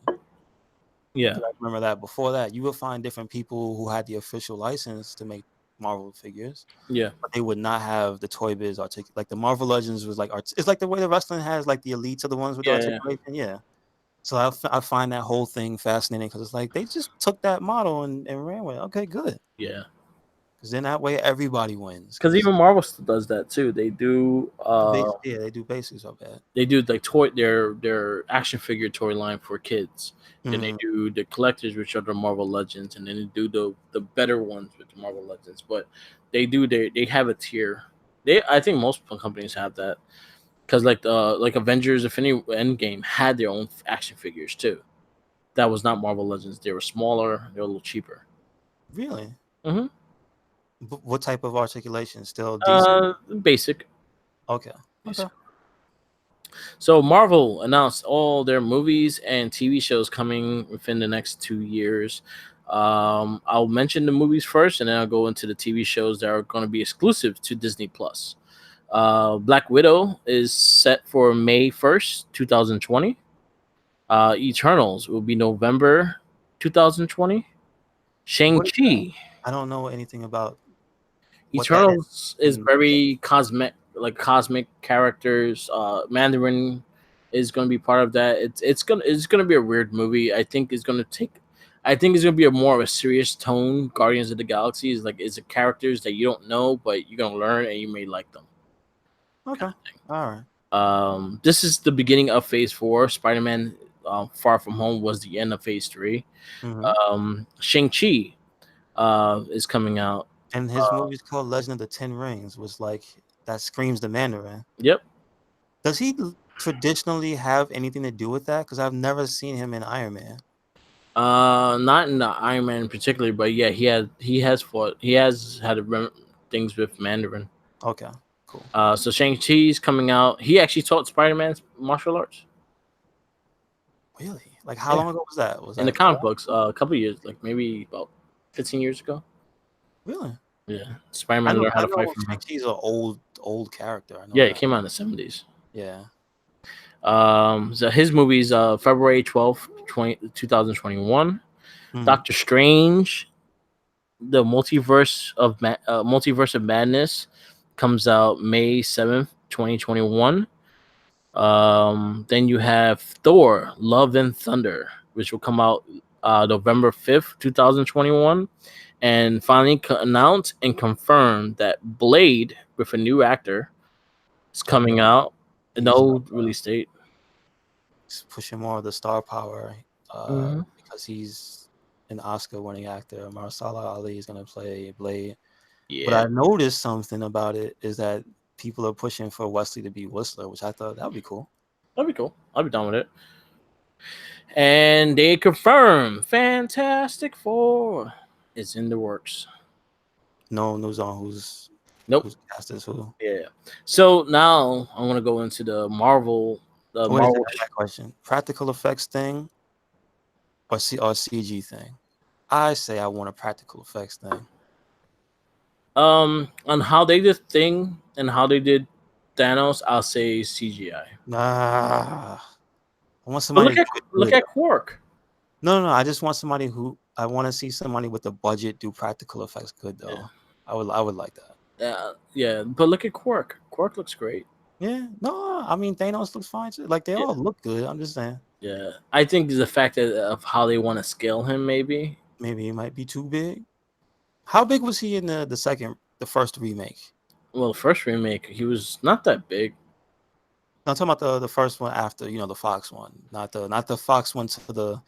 Yeah, I remember that. Before that, you would find different people who had the official license to make Marvel figures. Yeah, but they would not have the Toy Biz articulation. Like the Marvel Legends was it's like the way the wrestling has like the elites are the ones with the articulation. Yeah. So I find that whole thing fascinating because it's like they just took that model and ran with it. Okay, good. Yeah. Because then that way everybody wins. Because even Marvel still does that too. They do they do basics of that. they do like their action figure toy line for kids. Then they do the collectors, which are the Marvel Legends, and then they do the better ones with the Marvel Legends. But they have a tier. I think most companies have that because like Avengers Infinity Endgame had their own action figures too. That was not Marvel Legends. They were smaller. They were a little cheaper. Really? Mm-hmm. What type of articulation? Still decent? Basic. Okay. Basic. Okay. So Marvel announced all their movies and TV shows coming within the next 2 years. I'll mention the movies first, and then I'll go into the TV shows that are going to be exclusive to Disney Plus. Black Widow is set for May 1st, 2020. Eternals will be November 2020. Shang-Chi. I don't know anything about what that Eternals is very cosmic characters. Mandarin is going to be part of that. It's gonna be a weird movie. I think it's gonna be a more of a serious tone. Guardians of the Galaxy is it's characters that you don't know, but you're gonna learn and you may like them. Okay. All right. This is the beginning of Phase 4. Spider-Man Far From Home was the end of Phase 3. Shang-Chi is coming out. And his movie's called Legend of the Ten Rings, was like that screams the Mandarin. Yep. Does he traditionally have anything to do with that? Because I've never seen him in Iron Man. Not in the Iron Man particularly, but yeah, he has had things with Mandarin. Okay, cool. So Shang-Chi's coming out. He actually taught Spider-Man martial arts. Really? Like how long ago was that? Was in that the comic books? A couple years, like maybe about 15 years ago. Really? Yeah, Spider-Man learned how to fight from him. He's an old character. I know yeah, he came out in the 70s. Yeah. So his movies, February 12th, 2021. Doctor Strange, the Multiverse of Madness, comes out May 7th, 2021. Then you have Thor: Love and Thunder, which will come out November 5th, 2021. And finally announced and confirmed that Blade, with a new actor, is coming out. No release date. He's pushing more of the star power because he's an Oscar-winning actor. Mahershala Ali is going to play Blade. Yeah. But I noticed something about it is that people are pushing for Wesley to be Whistler, which I thought that would be cool. That'd be cool. I'd be down with it. And they confirm Fantastic Four is in the works. No news on who's cast as who. Yeah. So now I want to go into the Marvel. Marvel question: practical effects thing or CG thing? I say I want a practical effects thing. On how they did Thing and how they did Thanos, I'll say CGI. Nah. I want somebody. Look at Quark. No. I just want somebody I want to see somebody with the budget do practical effects good though. Yeah. I would like that. Yeah, but look at Quark. Quark looks great. Yeah, no, I mean Thanos looks fine too. Like they all look good. I'm just saying. Yeah, I think the fact of how they want to scale him, maybe he might be too big. How big was he in the first remake? Well, the first remake, he was not that big. I'm talking about the first one after, the Fox one, not the Fox one to the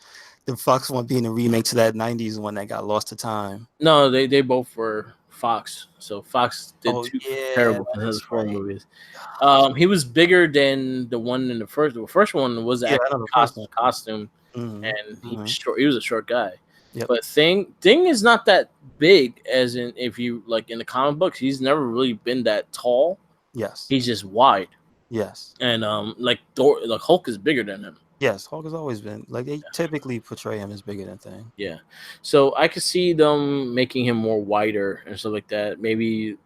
Fox one being a remake to that 90s one that got lost to time. No, they both were Fox. So Fox did two terrible Fantastic movies. He was bigger than the one in the first. The first one was actually costume, and he was short. He was a short guy. Yep. But Thing is not that big, as in if you like in the comic books, he's never really been that tall. Yes, he's just wide. Yes, and like Hulk is bigger than him. Yes, Hulk has always been like they typically portray him as bigger than Thing. Yeah, so I could see them making him more wider and stuff like that. Maybe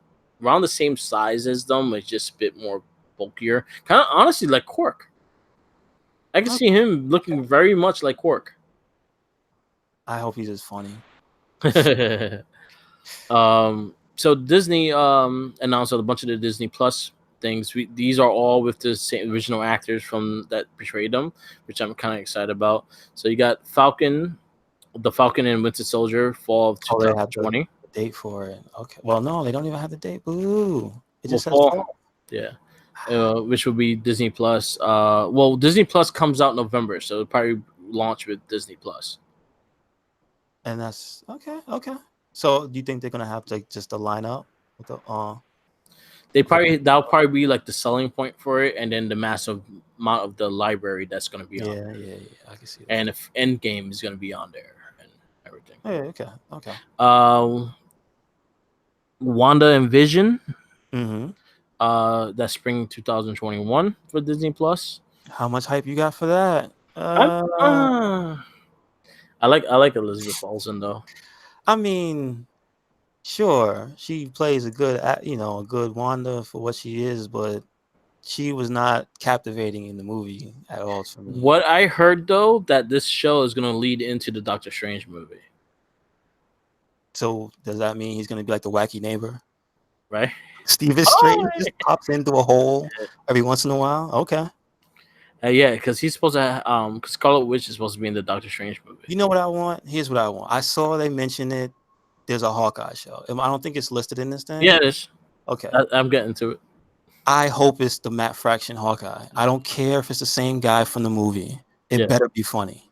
around the same size as them, like just a bit more bulkier. Kind of honestly like Quark. I can see him looking very much like Quark. I hope he's as funny. So Disney announced a bunch of the Disney Plus things. These are all with the same original actors from that portrayed them, which I'm kind of excited about. So you got the Falcon and Winter Soldier, fall of 2020. Date for it. Okay. Well, no, they don't even have the date. Boo. It Well, just says fall. fall. Yeah. Which will be Disney Plus. Well, Disney Plus comes out November, so it'll probably launch with Disney Plus. And that's okay. Okay. So do you think they're gonna have to just line up with the That'll probably be like the selling point for it, and then the massive amount of the library that's going to be on. yeah. I can see that. And if Endgame is going to be on there and everything. Yeah, okay. Wanda and Vision. Mm-hmm. That's spring 2021 for Disney Plus. How much hype you got for that? I like Elizabeth Olsen though. I mean, sure, she plays a good, a good Wanda for what she is, but she was not captivating in the movie at all for me. What I heard though, that this show is going to lead into the Doctor Strange movie. So does that mean he's going to be like the wacky neighbor? Right? Stephen Strange just pops into a hole every once in a while. Okay. Yeah, because he's supposed to. Because Scarlet Witch is supposed to be in the Doctor Strange movie. You know what I want? Here's what I want. I saw they mention it. There's a Hawkeye show. I don't think it's listed in this thing. Yeah, it is. Okay. I'm getting to it. I hope it's the Matt Fraction Hawkeye. I don't care if it's the same guy from the movie. It better be funny.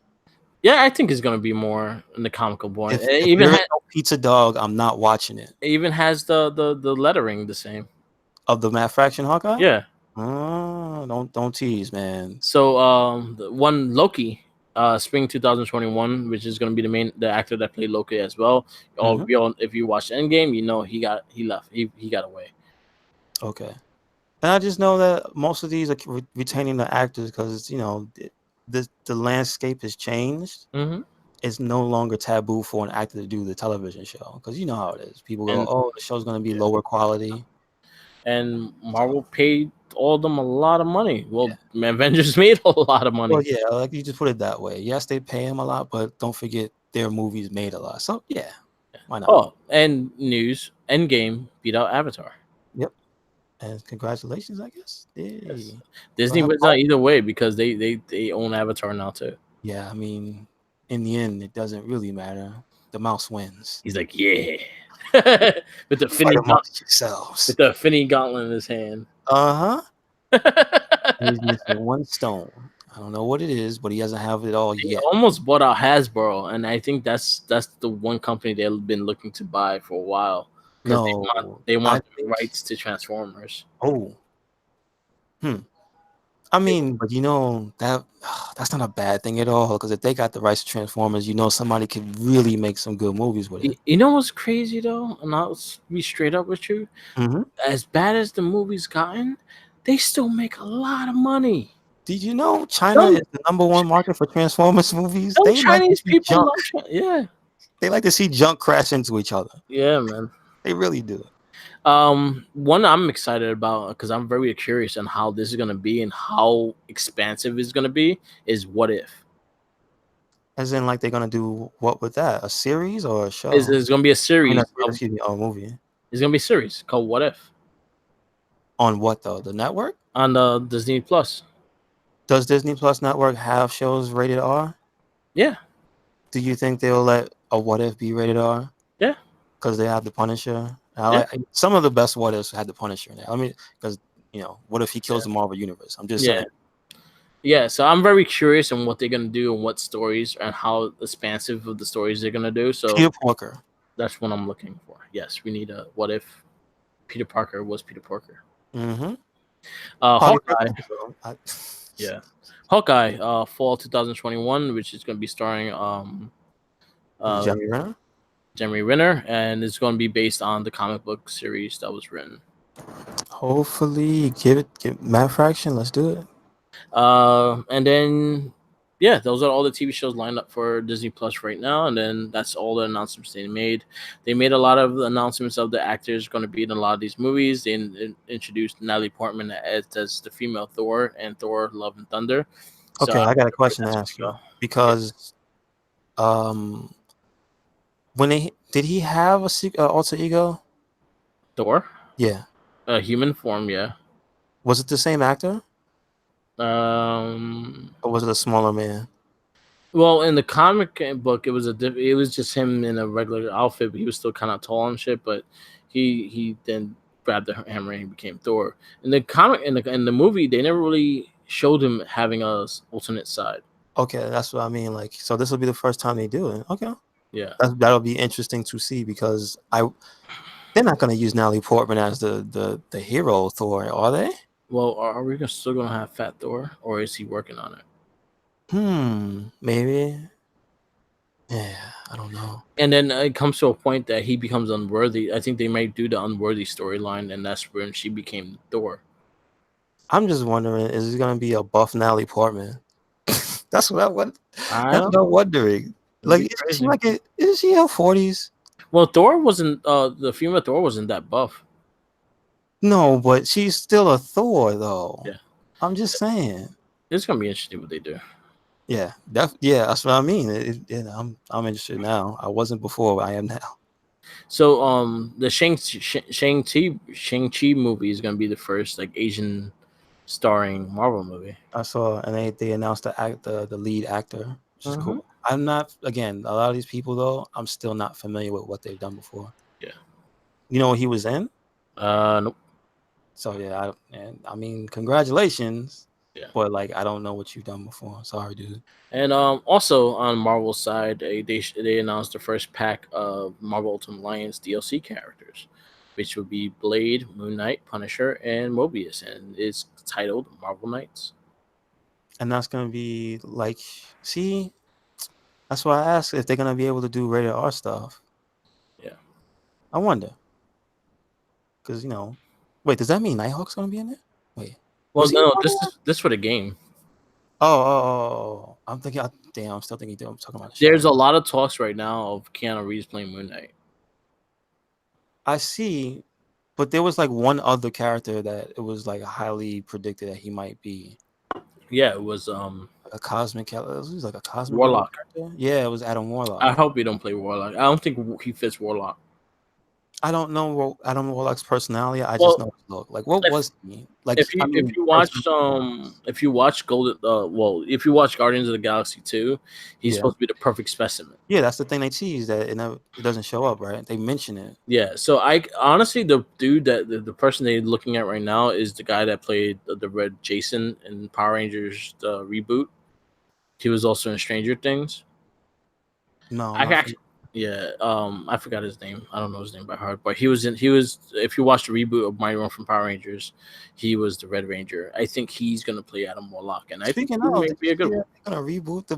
Yeah, I think it's gonna be more in the comical boy. If there is no Pizza Dog, I'm not watching it. It even has the lettering the same of the Matt Fraction Hawkeye. Yeah. Don't tease, man. So the one Loki, spring 2021, which is gonna be the actor that played Loki as well. If you watch Endgame, you know he left. He got away. Okay. And I just know that most of these are retaining the actors because the landscape has changed. Mm-hmm. It's no longer taboo for an actor to do the television show because you know how it is. People go, "Oh, the show's going to be lower quality." And Marvel paid all of them a lot of money. Well, Avengers made a lot of money. Well, yeah, like you just put it that way. Yes, they pay them a lot, but don't forget their movies made a lot. So yeah, why not? Oh, and news: Endgame beat out Avatar. Yep. And congratulations, I guess. Yes. Disney wins out either way because they own Avatar now too. Yeah, I mean, in the end, it doesn't really matter. The mouse wins. He's like, yeah, with the Finny gauntlet in his hand. He's missing one stone. I don't know what it is, but he doesn't have it all yet. He almost bought out Hasbro, and I think that's the one company they've been looking to buy for a while. No, they want the rights to Transformers. Oh, I mean, but that's not a bad thing at all because if they got the rights to Transformers, somebody could really make some good movies with it. You know what's crazy though, and I'll be straight up with you. Mm-hmm. As bad as the movie's gotten, they still make a lot of money. Did you know China is the #1 market for Transformers movies? Chinese people they like to see junk crash into each other. Yeah, man. They really do. One I'm excited about because I'm very curious on how this is gonna be and how expansive it's gonna be is What If. As in, like they're gonna do what with that? A series or a show? It's gonna be a series. A movie. It's gonna be a series called What If. On what though? The network? On the Disney Plus. Does Disney Plus network have shows rated R? Yeah. Do you think they'll let a What If be rated R? Yeah. Because they have the Punisher. Some of the best What Ifs had the Punisher in there. I mean, because what if he kills the Marvel Universe? I'm just saying. Yeah, so I'm very curious on what they're gonna do and what stories and how expansive of the stories they're gonna do. So Peter Parker. That's what I'm looking for. Yes, we need a What If Peter Parker was Peter Parker. Mm-hmm. Hawkeye. Hawkeye, fall 2021, which is gonna be starring Jeremy Renner, and it's going to be based on the comic book series that was written. Hopefully, give Matt Fraction. Let's do it. And then, those are all the TV shows lined up for Disney Plus right now. And then that's all the announcements they made. They made a lot of the announcements of the actors going to be in a lot of these movies. They introduced Natalie Portman as the female Thor and Thor: Love and Thunder. Okay, so I got a question to ask you because, did he have a alter ego? Thor? Yeah. A human form, yeah. Was it the same actor? Or was it a smaller man? Well, in the comic book, it was it was just him in a regular outfit, but he was still kind of tall and shit. But he then grabbed the hammer and he became Thor. In the comic, in the movie, they never really showed him having a alternate side. Okay, that's what I mean. Like, so this will be the first time they do it. Okay, Yeah. that'll be interesting to see because they're not going to use Natalie Portman as the hero Thor, are they? Well, are we still gonna have Fat Thor, or is he working on it? Maybe. Yeah, I don't know. And then it comes to a point that he becomes unworthy. I think they might do the unworthy storyline, and that's when she became Thor. I'm just wondering, is it going to be a buff Natalie Portman? That's what I want. I That's don't what I'm wondering. It'd Like, be is she crazy. like is she in her 40s? Well, Thor wasn't. The female Thor wasn't that buff. No, but she's still a Thor though. Yeah, I'm just saying. it's gonna be interesting what they do. Yeah, that's what I mean. I'm interested now. I wasn't before, but I am now. So, the Shang-Chi movie is gonna be the first like Asian starring Marvel movie. I saw, and they announced the lead actor, which is Mm-hmm. cool. I'm not again a lot of these people though. I'm still not familiar with what they've done before. Yeah. You know what he was in? Nope. So yeah, I mean, congratulations. Yeah. But like, I don't know what you've done before. Sorry, dude. And also on Marvel's side, they announced the first pack of Marvel Ultimate Alliance DLC characters, which would be Blade, Moon Knight, Punisher, and Mobius, and it's titled Marvel Knights. And that's gonna be like, see, that's why I asked if they're gonna be able to do rated R stuff. Yeah. I wonder, because wait, does that mean Nighthawk's gonna be in it? Wait, Well, was he in no, Marvel? this for the game. I'm thinking. Damn, I'm still thinking. I'm talking about the There's show. a lot of talks right now of Keanu Reeves playing Moon Knight. I see, but there was like one other character that it was like highly predicted that he might be Yeah, it was a cosmic. It was like a cosmic level Warlock. character. Yeah, it was Adam I Warlock. hope he don't play Warlock. I don't think he fits Warlock. I don't know Adam Warlock's personality. I just Well, know his look. Like, what if was he? Like, I if mean, you person. watched if you watch if you watch Guardians of the Galaxy 2, he's Yeah, supposed to be the perfect specimen. yeah. That's the thing they tease that it doesn't show up, right? They mention it. Yeah, so I honestly the dude that the person they're looking at right now is the guy that played the Red Jason in Power Rangers reboot. He was also in Stranger Things. No, I'm I not actually, yeah, I forgot his name. I don't know his name by heart, but he was in. He was. If you watch the reboot of Mighty Morphin Power Rangers, he was the Red Ranger. I think he's gonna play Adam Warlock, and I think Speaking he of, may did be a you good see one. that they're gonna reboot the?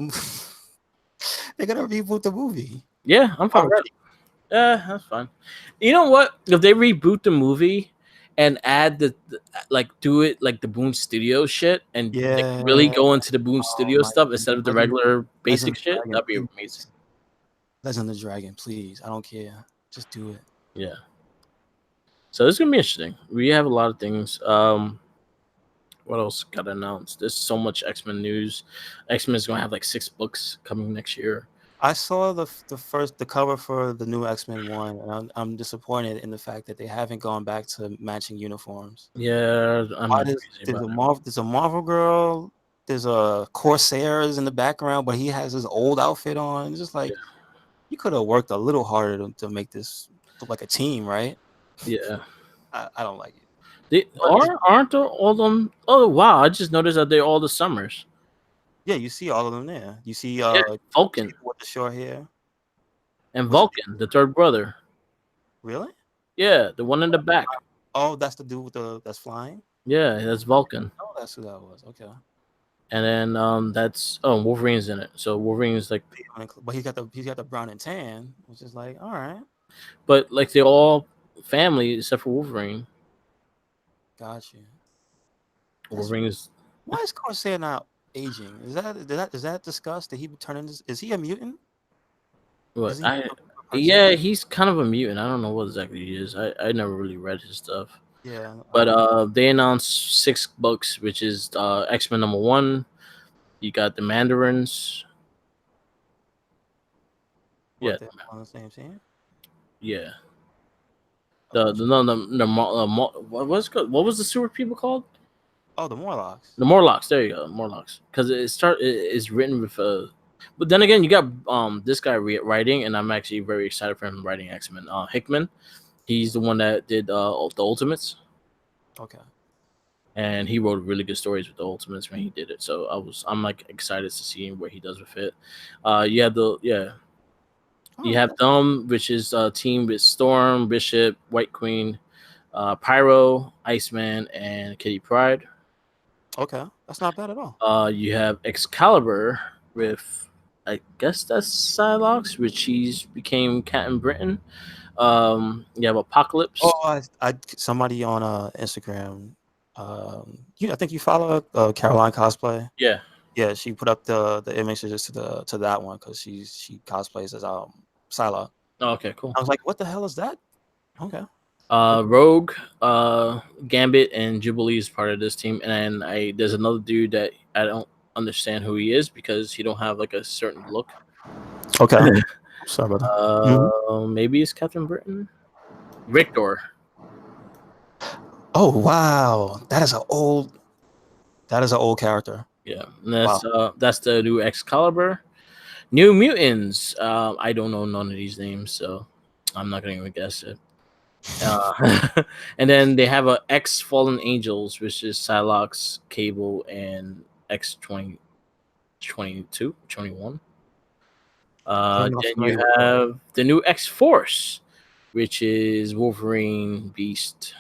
They're gonna reboot the movie Yeah, I'm fine with already. that. Yeah, that's fine. You know what? If they reboot the movie and add like do it like the Boom Studio shit and like really Yeah. go into the Boom Oh Studio my stuff instead of the regular Legend basic of shit, Dragon, that'd be amazing. please. Legend of the Dragon, please. I don't care. Just do it. Yeah. So it's gonna be interesting. We have a lot of things. What else got announced? There's so much X-Men news. X-Men is gonna have like 6 books coming next year. I saw the cover for the new X-Men one, and I'm disappointed in the fact that they haven't gone back to matching uniforms. Yeah, I'm Why not crazy about it. there's a Marvel girl, there's a Corsairs in the background, but he has his old outfit on. It's just like you could have worked a little harder to make this look like a team, right? Yeah. I don't like it. They But aren't all them. Oh wow! I just noticed that they're all the Summers. yeah, you see all of them there. You see Yeah, Vulcan people with the short hair. and Which Vulcan, the third brother. really? Yeah, the one in the back. Oh, that's the dude with that's flying. Yeah, that's Vulcan. Oh, that's who that was. Okay. And then that's Wolverine's in it. So Wolverine's like, But he's got the brown and tan, which is like, all right, but like they're all family except for Wolverine. got you. Wolverine's Why is Corsair not aging? Is that discussed? Did he turn into? Is he a mutant? what Is he I. a person? Yeah, he's kind of a mutant. I don't know what exactly he is. I never really read his stuff. Yeah. But they announced 6 books, which is X-Men #1. You got the Mandarins. Yeah, They're on the same team. yeah. Oh, What was the super people called? oh, the Morlocks. The Morlocks. There you go, Morlocks. Because it's written with But then again, you got this guy writing, and I'm actually very excited for him writing X-Men. Hickman, he's the one that did the Ultimates. Okay. And he wrote really good stories with the Ultimates when he did it. So I'm like excited to see what he does with it. You have you have them, which is a team with Storm, Bishop, White Queen, Pyro, Iceman, and Kitty Pryde. Okay, that's not bad at all. You have Excalibur with, I guess that's Psylocke, which she's became Captain Britain. You have Apocalypse. Oh, I somebody on Instagram. I think you follow Caroline Cosplay. Yeah. Yeah, she put up the images to that one because she cosplays as Psylocke. Oh, okay, cool. I was like, what the hell is that? Okay. Rogue, Gambit, and Jubilee is part of this team, and there's another dude that I don't understand who he is because he don't have like a certain look. Okay. Sorry about that. Maybe it's Captain Britain. Victor. Oh wow, that is an old character. Yeah, and that's the new Excalibur. New Mutants. I don't know none of these names, so I'm not gonna even guess it. And then they have a X Fallen Angels, which is Psylocke, Cable, and X 22, 21. Then you have the new X Force, which is Wolverine, Beast,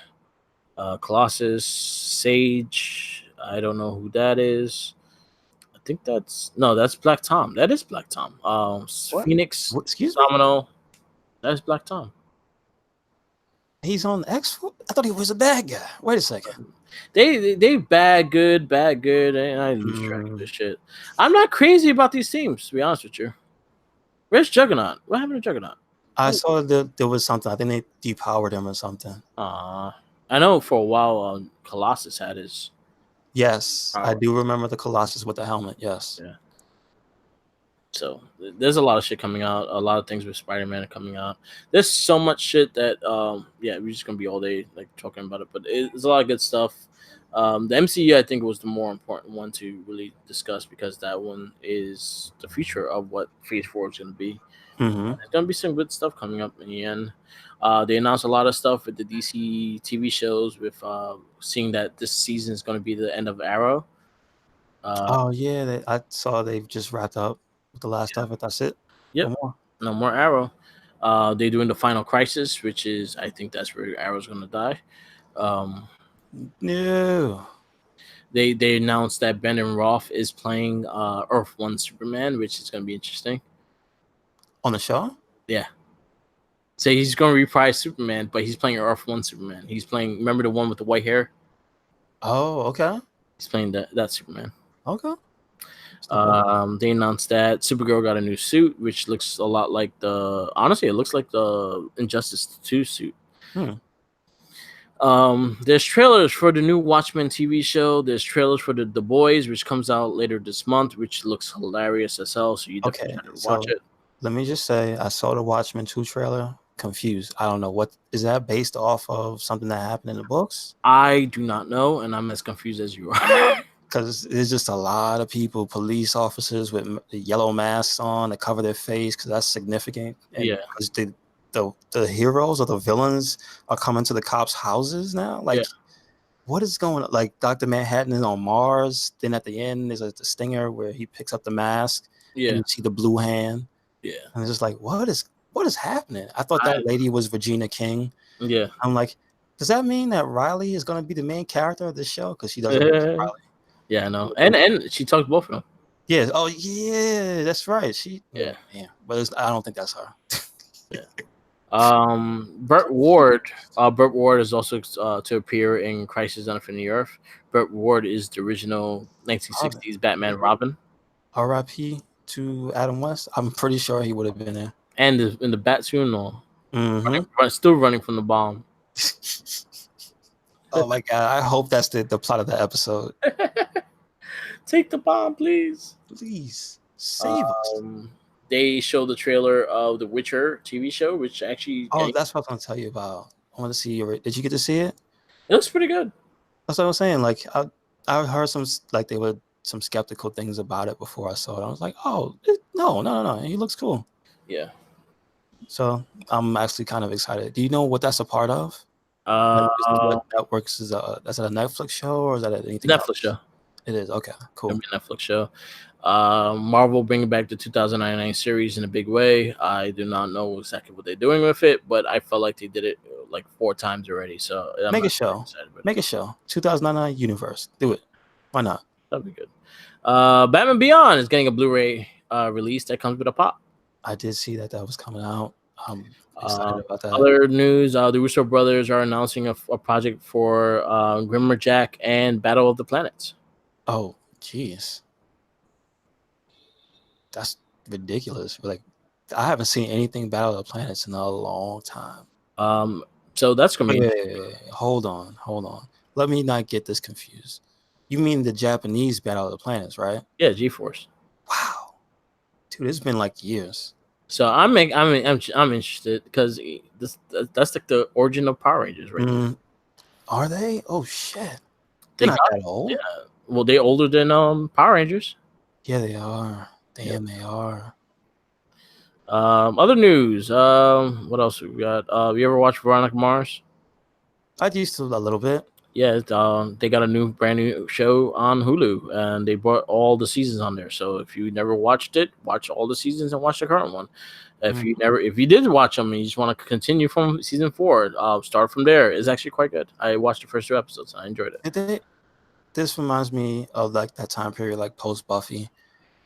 Colossus, Sage. I don't know who that is. I think that's Black Tom. That is Black Tom. Phoenix, Domino. That's Black Tom. He's on X Force. I thought he was a bad guy. Wait a second. They bad good, and I lose track of this shit. I'm not crazy about these teams, to be honest with you. Where's Juggernaut? What happened to Juggernaut? I saw there was something. I think they depowered him or something. I know for a while Colossus had his. Yes, power. I do remember the Colossus with the helmet. Yes. Yeah. So there's a lot of shit coming out. A lot of things with Spider-Man are coming out. There's so much shit that we're just gonna be all day like talking about it. But it's a lot of good stuff. The MCU I think was the more important one to really discuss because that one is the future of what Phase 4 is gonna be. Mm-hmm. There's gonna be some good stuff coming up in the end. They announced a lot of stuff with the DC TV shows with seeing that this season is gonna be the end of Arrow. I saw they've just wrapped up with the last stuff. That's it. Yep. No more Arrow. They're doing the Final Crisis, which is I think that's where Arrow's gonna die. No. They announced that Brandon Roth is playing Earth 1 Superman, which is gonna be interesting. On the show? Yeah. So he's gonna reprise Superman, but he's playing Earth 1 Superman. He's playing. Remember the one with the white hair? Oh, okay. He's playing that Superman. Okay. They announced that Supergirl got a new suit, which looks a lot like it looks like the Injustice 2 suit. There's trailers for the new Watchmen TV show. There's trailers for the Boys, which comes out later this month, which looks hilarious as hell. So you definitely have to watch it. Let me just say, I saw the Watchmen 2 trailer. Confused. I don't know what is that based off of something that happened in the books. I do not know, and I'm as confused as you are. Because there's just a lot of people, police officers with yellow masks on to cover their face because that's significant. And because the heroes or the villains are coming to the cops' houses now. Like, what is going on? Like, Dr. Manhattan is on Mars. Then at the end, there's the stinger where he picks up the mask. Yeah. And you see the blue hand. Yeah. And it's just like, what is happening? I thought that lady was Regina King. Yeah. I'm like, does that mean that Riley is going to be the main character of this show? Because she doesn't Riley. Yeah, I know. And she talked both of them. Yeah. Oh, yeah. That's right. Yeah. But I don't think that's her. Yeah. Burt Ward. Burt Ward is also to appear in Crisis on Infinite Earth. Burt Ward is the original 1960s Batman Robin. R.I.P. to Adam West. I'm pretty sure he would have been there. And in the Batsuit, no. Mm-hmm. Still running from the bomb. Oh my god! I hope that's the plot of the episode. Take the bomb, please. Please save us. They show the trailer of the Witcher TV show, which actually. Oh, that's what I was going to tell you about. I want to see your. Did you get to see it? It looks pretty good. That's what I was saying. Like I heard some skeptical things about it before I saw it. I was like, oh, No. He looks cool. Yeah. So I'm actually kind of excited. Do you know what that's a part of? Uh, What networks is that's a Netflix show or is that anything Netflix else? show. It is. Okay, cool. It'll be a Netflix show. Marvel bringing back the 2099 series in a big way. I do not know exactly what they're doing with it, but I felt like they did it like 4 times already. So I'm Make a not show. excited, but Make a show. 2009 universe. Do it. Why not? that'd be good. Batman Beyond is getting a Blu-ray release that comes with a pop. I did see that was coming out. I'm excited about that. Other news: the Russo brothers are announcing a project for Grimmerjack and Battle of the Planets. Oh, jeez, that's ridiculous. Like, I haven't seen anything Battle of the Planets in a long time. So that's gonna be. Wait. Hold on. Let me not get this confused. You mean the Japanese Battle of the Planets, right? Yeah, G-Force. Wow, dude, it's been like years. So I'm interested because that's like the origin of Power Rangers, right? Are they? Oh shit, they're not that old. Yeah. Well, they're older than Power Rangers. Yeah, they are. Damn, they are. Other news. What else we got? You ever watch Veronica Mars? I used to a little bit. Yeah, they got a brand new show on Hulu, and they brought all the seasons on there. So if you never watched it, watch all the seasons and watch the current one. If you did watch them and you just want to continue from season 4, start from there. It's actually quite good. I watched the first 2 episodes. I enjoyed it. This reminds me of like that time period, like post Buffy.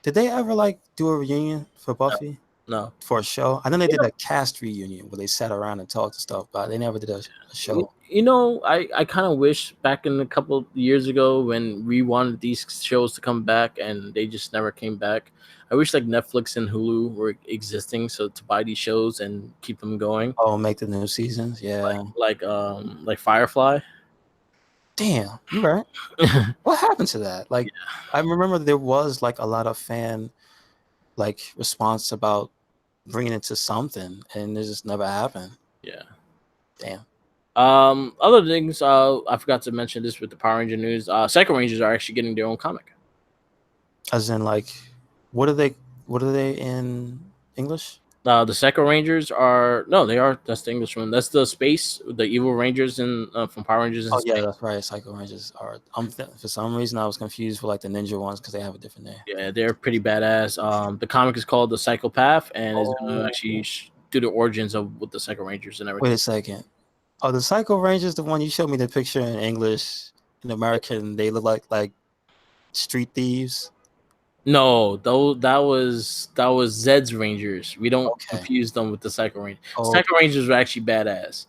Did they ever like do a reunion for Buffy? No. For a show? I know they did a cast reunion where they sat around and talked and stuff, but they never did a show. You know, I kind of wish back in a couple of years ago when we wanted these shows to come back and they just never came back. I wish like Netflix and Hulu were existing so to buy these shows and keep them going. Oh, make the new seasons, yeah. Like Firefly. Damn, you're right. What happened to that? Like, I remember there was like a lot of fan like response about bringing it to something, and it just never happened. Yeah. Damn. Other things. I forgot to mention this with the Power Ranger news. Psycho Rangers are actually getting their own comic. As in, like, what are they in English? The Psycho Rangers are they are. That's the English one. That's the space, the evil Rangers in from Power Rangers. Oh yeah, that's right. Psycho Rangers are. For some reason I was confused with like the ninja ones because they have a different name. Yeah, they're pretty badass. The comic is called The Psychopath, and it's gonna actually do the origins of with the Psycho Rangers and everything. Wait a second. Oh, the Psycho Rangers, the one you showed me the picture in English, in American, they look like street thieves. No, that was Zed's Rangers. We don't confuse them with the Psycho Rangers. Psycho Rangers were actually badass.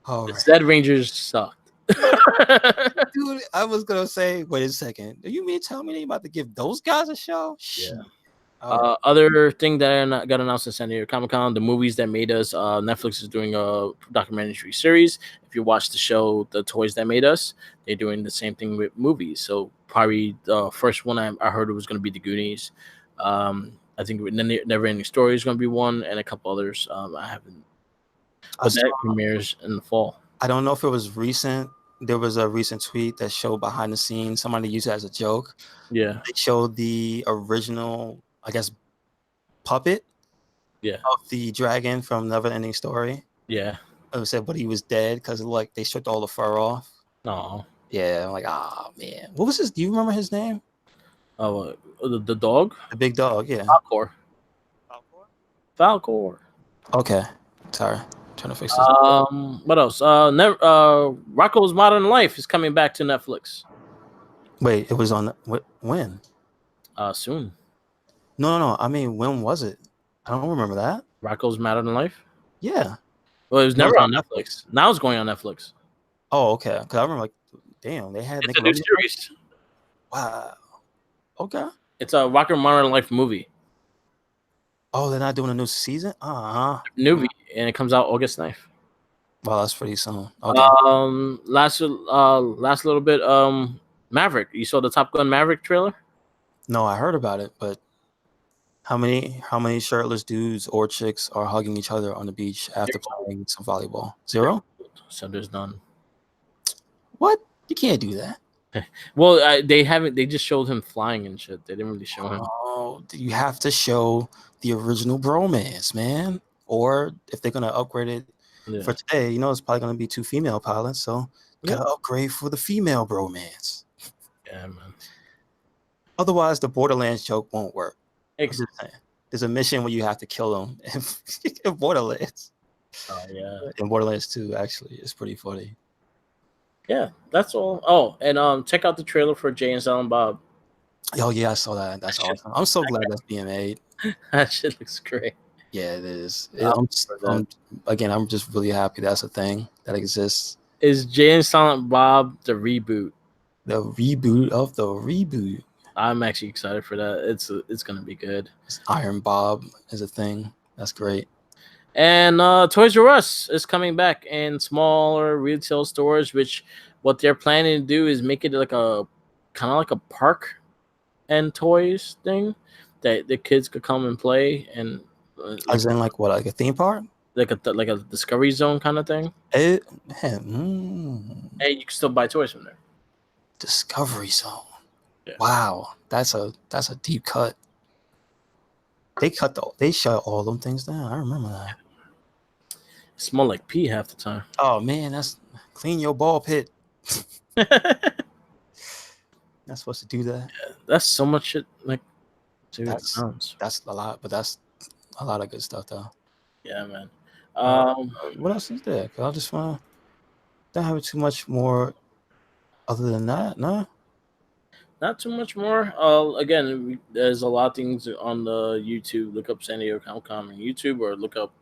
The Zed Rangers sucked. Dude, I was gonna say, wait a second. Do you mean tell me they about to give those guys a show? Yeah. Other thing that got announced in San Diego Comic-Con, the movies that made us. Netflix is doing a documentary series. If you watch the show, The Toys That Made Us, they're doing the same thing with movies. So probably the first one I heard it was going to be The Goonies. I think Never Ending Story is going to be one, and a couple others. I haven't. But that premieres in the fall. I don't know if it was recent. There was a recent tweet that showed behind the scenes. Somebody used it as a joke. Yeah. They showed the original, I guess, puppet. Yeah. Of the dragon from Never Ending Story. Yeah. It said, but he was dead because like they stripped all the fur off. Oh. Yeah, I'm like, man. What was his? Do you remember his name? Oh, the dog. The big dog. Yeah. Falcor. Okay. Sorry. Trying to fix this. What else? Rocko's Modern Life is coming back to Netflix. Wait, it was on when? Soon. No. I mean, when was it? I don't remember that. Rocko's Modern Life? Yeah. Well, it was never on Netflix. Now it's going on Netflix. Oh, okay. Because I remember, like, damn, they had. It's a new series. Wow. Okay. It's a Rocker Modern Life movie. Oh, they're not doing a new season? Movie, and it comes out August 9th. Wow, that's pretty soon. Okay. Last little bit. Maverick. You saw the Top Gun Maverick trailer? No, I heard about it, but how many shirtless dudes or chicks are hugging each other on the beach after playing some volleyball? 0? So there's none. What? You can't do that. Well, they haven't. They just showed him flying and shit. They didn't really show him. No, you have to show the original bromance, man. Or if they're gonna upgrade it for today, it's probably gonna be 2 female pilots, so gotta upgrade for the female bromance. Yeah, man. Otherwise, the Borderlands joke won't work. I'm Ex- just saying. There's a mission where you have to kill them in Borderlands. Oh yeah. In Borderlands 2, actually, it's pretty funny. Yeah, that's all. Oh, and check out the trailer for Jay and Silent Bob. Oh yeah, I saw that. That's awesome. I'm so glad that's being made. That shit looks great. Yeah, it is. I'm I'm just really happy that's a thing that exists. Is Jay and Silent Bob the reboot? The reboot of the reboot. I'm actually excited for that. It's gonna be good. Iron Bob is a thing. That's great. And Toys R Us is coming back in smaller retail stores, which what they're planning to do is make it like a kind of like a park and toys thing that the kids could come and play and As in like what, like a theme park? like a Discovery Zone kind of thing. And you can still buy toys from there. Discovery Zone. Yeah. Wow, that's a deep cut. They shut all them things down. I remember that. It smelled like pee half the time. Oh man, that's clean your ball pit. Not supposed to do that. Yeah, that's so much shit. Like, dude, that's a lot, but that's a lot of good stuff though. Yeah, man. What else is there? Cause I just want to don't have too much more other than that. No. Not too much more. Again, there's a lot of things on the YouTube. Look up San Diego Comic-Con on YouTube, or look up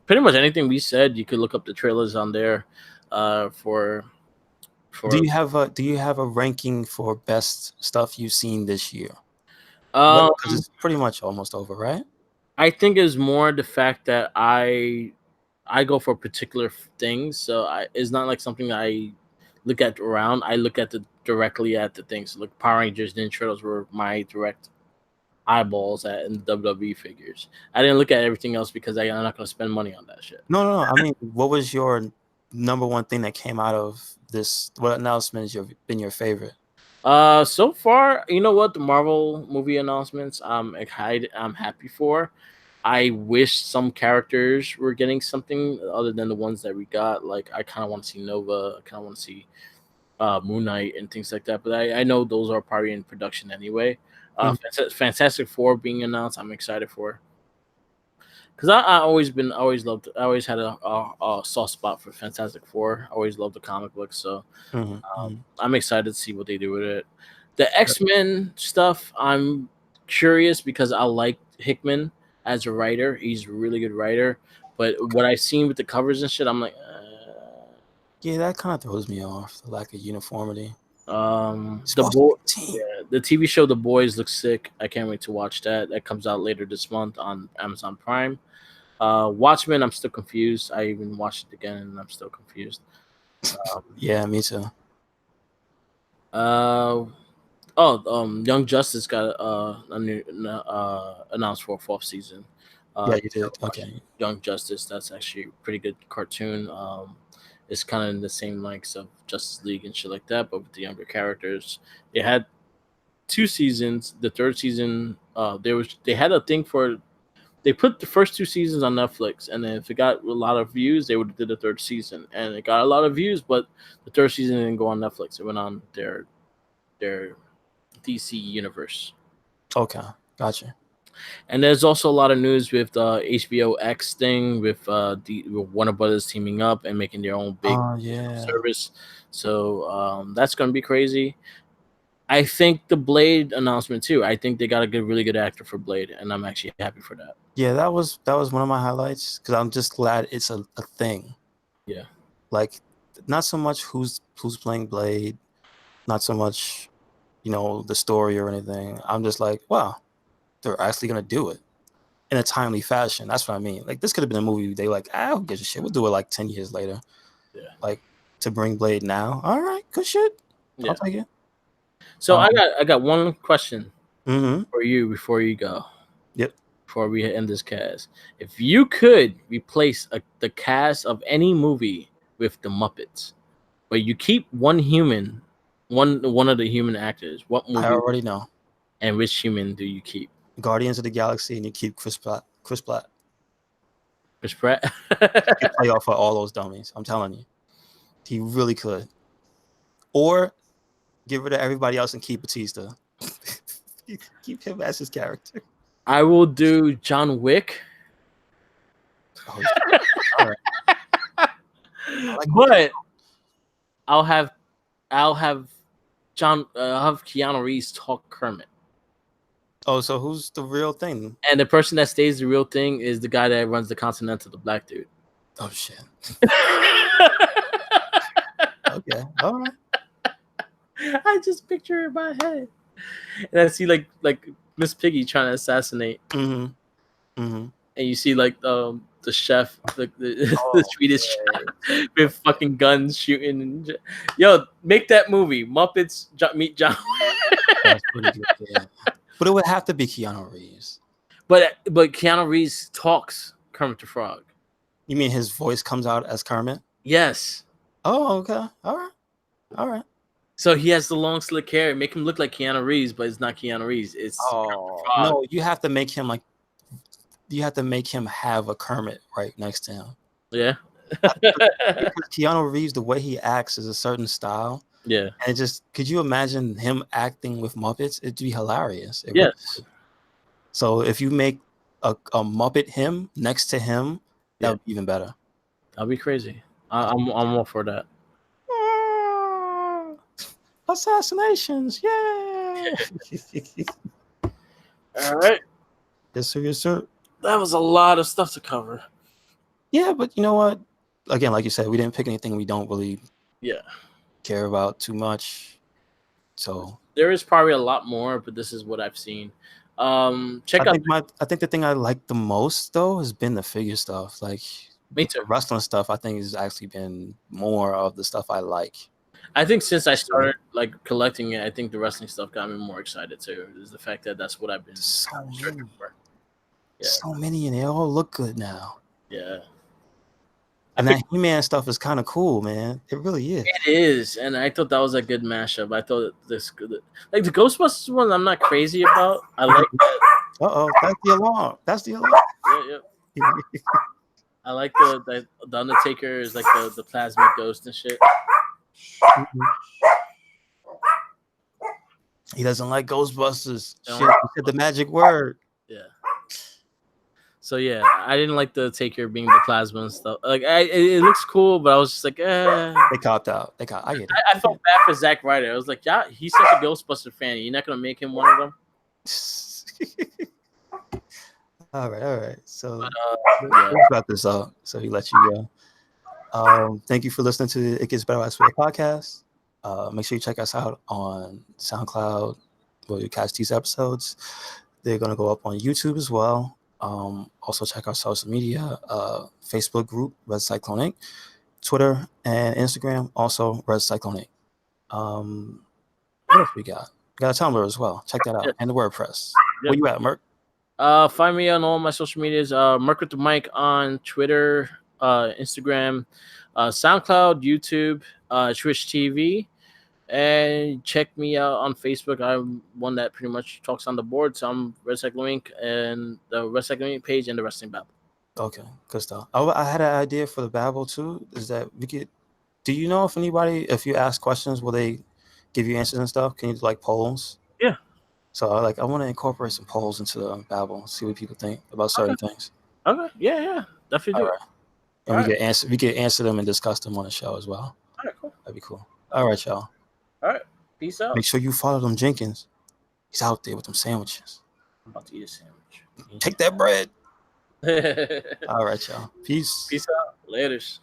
pretty much anything we said. You could look up the trailers on there. For Do you have a ranking for best stuff you've seen this year? Because it's pretty much almost over, right? I think it's more the fact that I go for particular things, so it's not like something that I look at around. I look at directly at the things. Like Power Rangers, Ninja Turtles were my direct eyeballs at in the WWE figures. I didn't look at everything else because I'm not going to spend money on that shit. No. I mean, what was your number one thing that came out of this? What announcement has been your favorite? So far, you know what? The Marvel movie announcements, I'm happy for. I wish some characters were getting something other than the ones that we got. Like, I kind of want to see Nova. I kind of want to see Moon Knight and things like that. But I know those are probably in production anyway. Fantastic Four being announced, I'm excited for. Because I always had a soft spot for Fantastic Four. I always loved the comic books, so I'm excited to see what they do with it. The X-Men stuff, I'm curious because I like Hickman as a writer. He's a really good writer. But what I've seen with the covers and shit, I'm like, yeah, that kind of throws me off. The lack of uniformity. The TV show The Boys looks sick. I can't wait to watch that. That comes out later this month on Amazon Prime. Watchmen, I'm still confused. I even watched it again and I'm still confused. Yeah, me too. Young Justice got a new announced for a 4th season. Yeah, you did. Okay. Young Justice, that's actually a pretty good cartoon. It's kind of in the same likes of Justice League and shit like that, but with the younger characters. They had 2 seasons. The 3rd season, they had a thing for. They put the first 2 seasons on Netflix, and then if it got a lot of views, they would have did the 3rd season, and it got a lot of views, but the 3rd season didn't go on Netflix. It went on their DC universe. Okay, gotcha. And there's also a lot of news with the HBO X thing, with Warner Brothers teaming up and making their own big service. So that's going to be crazy. I think the Blade announcement too. I think they got a really good actor for Blade, and I'm actually happy for that. Yeah, that was one of my highlights because I'm just glad it's a thing. Yeah, like not so much who's playing Blade, not so much the story or anything. I'm just like, wow, they're actually gonna do it in a timely fashion. That's what I mean. Like this could have been a movie they like, who gives a shit? We'll do it like 10 years later. Yeah. Like to bring Blade now. All right, good shit. I'll take it. So I got one question for you before you go. Yep. Before we end this cast, if you could replace the cast of any movie with the Muppets, but you keep one human, one of the human actors, what movie? I already know. And which human do you keep? Guardians of the Galaxy, and you keep Chris Pratt. Chris Pratt. He could play off of all those dummies. I'm telling you, he really could. Or get rid of everybody else and keep Batista. Keep him as his character. I will do John Wick. Oh, all right. But I'll have Keanu Reeves talk Kermit. Oh, so who's the real thing? And the person that stays the real thing is the guy that runs the Continental, the black dude. Oh shit. Okay. All right. I just picture it in my head. And I see like Miss Piggy trying to assassinate. Mm-hmm. Mm-hmm. And you see like the chef, the Swedish chef with fucking guns shooting. Yo, make that movie, Muppets Meet John. That's pretty good. Yeah. But it would have to be Keanu Reeves. But Keanu Reeves talks Kermit the Frog. You mean his voice comes out as Kermit? Yes. Oh, okay. All right. So he has the long slick hair. Make him look like Keanu Reeves, but it's not Keanu Reeves. It's no. You have to make him have a Kermit right next to him. Yeah. Because Keanu Reeves, the way he acts is a certain style. Yeah. And could you imagine him acting with Muppets? It'd be hilarious. Yes. So if you make a Muppet him next to him, that would be even better. That'd be crazy. I'm all for that. Assassinations, yeah. All right. Yes, sir. That was a lot of stuff to cover. Yeah, but you know what? Again, like you said, we didn't pick anything we don't really care about too much. So there is probably a lot more, but this is what I've seen. I think the thing I like the most though has been the figure stuff. Like me too. The wrestling stuff, I think has actually been more of the stuff I like. I think since I started like collecting it, I think the wrestling stuff got me more excited too. Is the fact that that's what I've been searching for. Yeah. So many, and they all look good now. Yeah. And that He-Man stuff is kind of cool, man. It really is. It is, and I thought that was a good mashup. I thought like the Ghostbusters one, I'm not crazy about. I like that. That's the alarm. Yeah. I like the Undertaker is like the plasma ghost and shit. Mm-hmm. He doesn't like Ghostbusters. Shit, he said the magic word. Yeah. So yeah, I didn't like the Taker being the plasma and stuff. Like it looks cool, but I was just like, They copped out. I get it. I felt bad for Zack Ryder. I was like, yeah, he's such a Ghostbuster fan. You're not gonna make him one of them. All right. So let's wrap this up. So he let you go. Thank you for listening to It Gets Better as Well podcast. Make sure you check us out on SoundCloud where you catch these episodes. They're gonna go up on YouTube as well. Also check our social media, Facebook group, RedCycloneInc, Twitter and Instagram, also RedCycloneInc. What else we got? We got a Tumblr as well. Check that out. And the WordPress. Where you at, Merc? Find me on all my social medias. Merc with the Mic on Twitter, Instagram, SoundCloud, YouTube, Twitch TV. And check me out on Facebook. I'm one that pretty much talks on the board. So I'm RedCycloneInc and the RedCycloneInc page and the Wrestling Babble. Okay, good stuff. I had an idea for the Babble too. Is that we could? Do you know if you ask questions, will they give you answers and stuff? Can you do like polls? Yeah. So I want to incorporate some polls into the Babble, see what people think about certain things. Okay. Yeah. Definitely do. Right. And we could answer them and discuss them on the show as well. All right, cool. That'd be cool. All right, y'all. All right. Peace out. Make sure you follow them Jenkins. He's out there with them sandwiches. I'm about to eat a sandwich. Take that bread. All right, y'all. Peace. Peace out. Laters.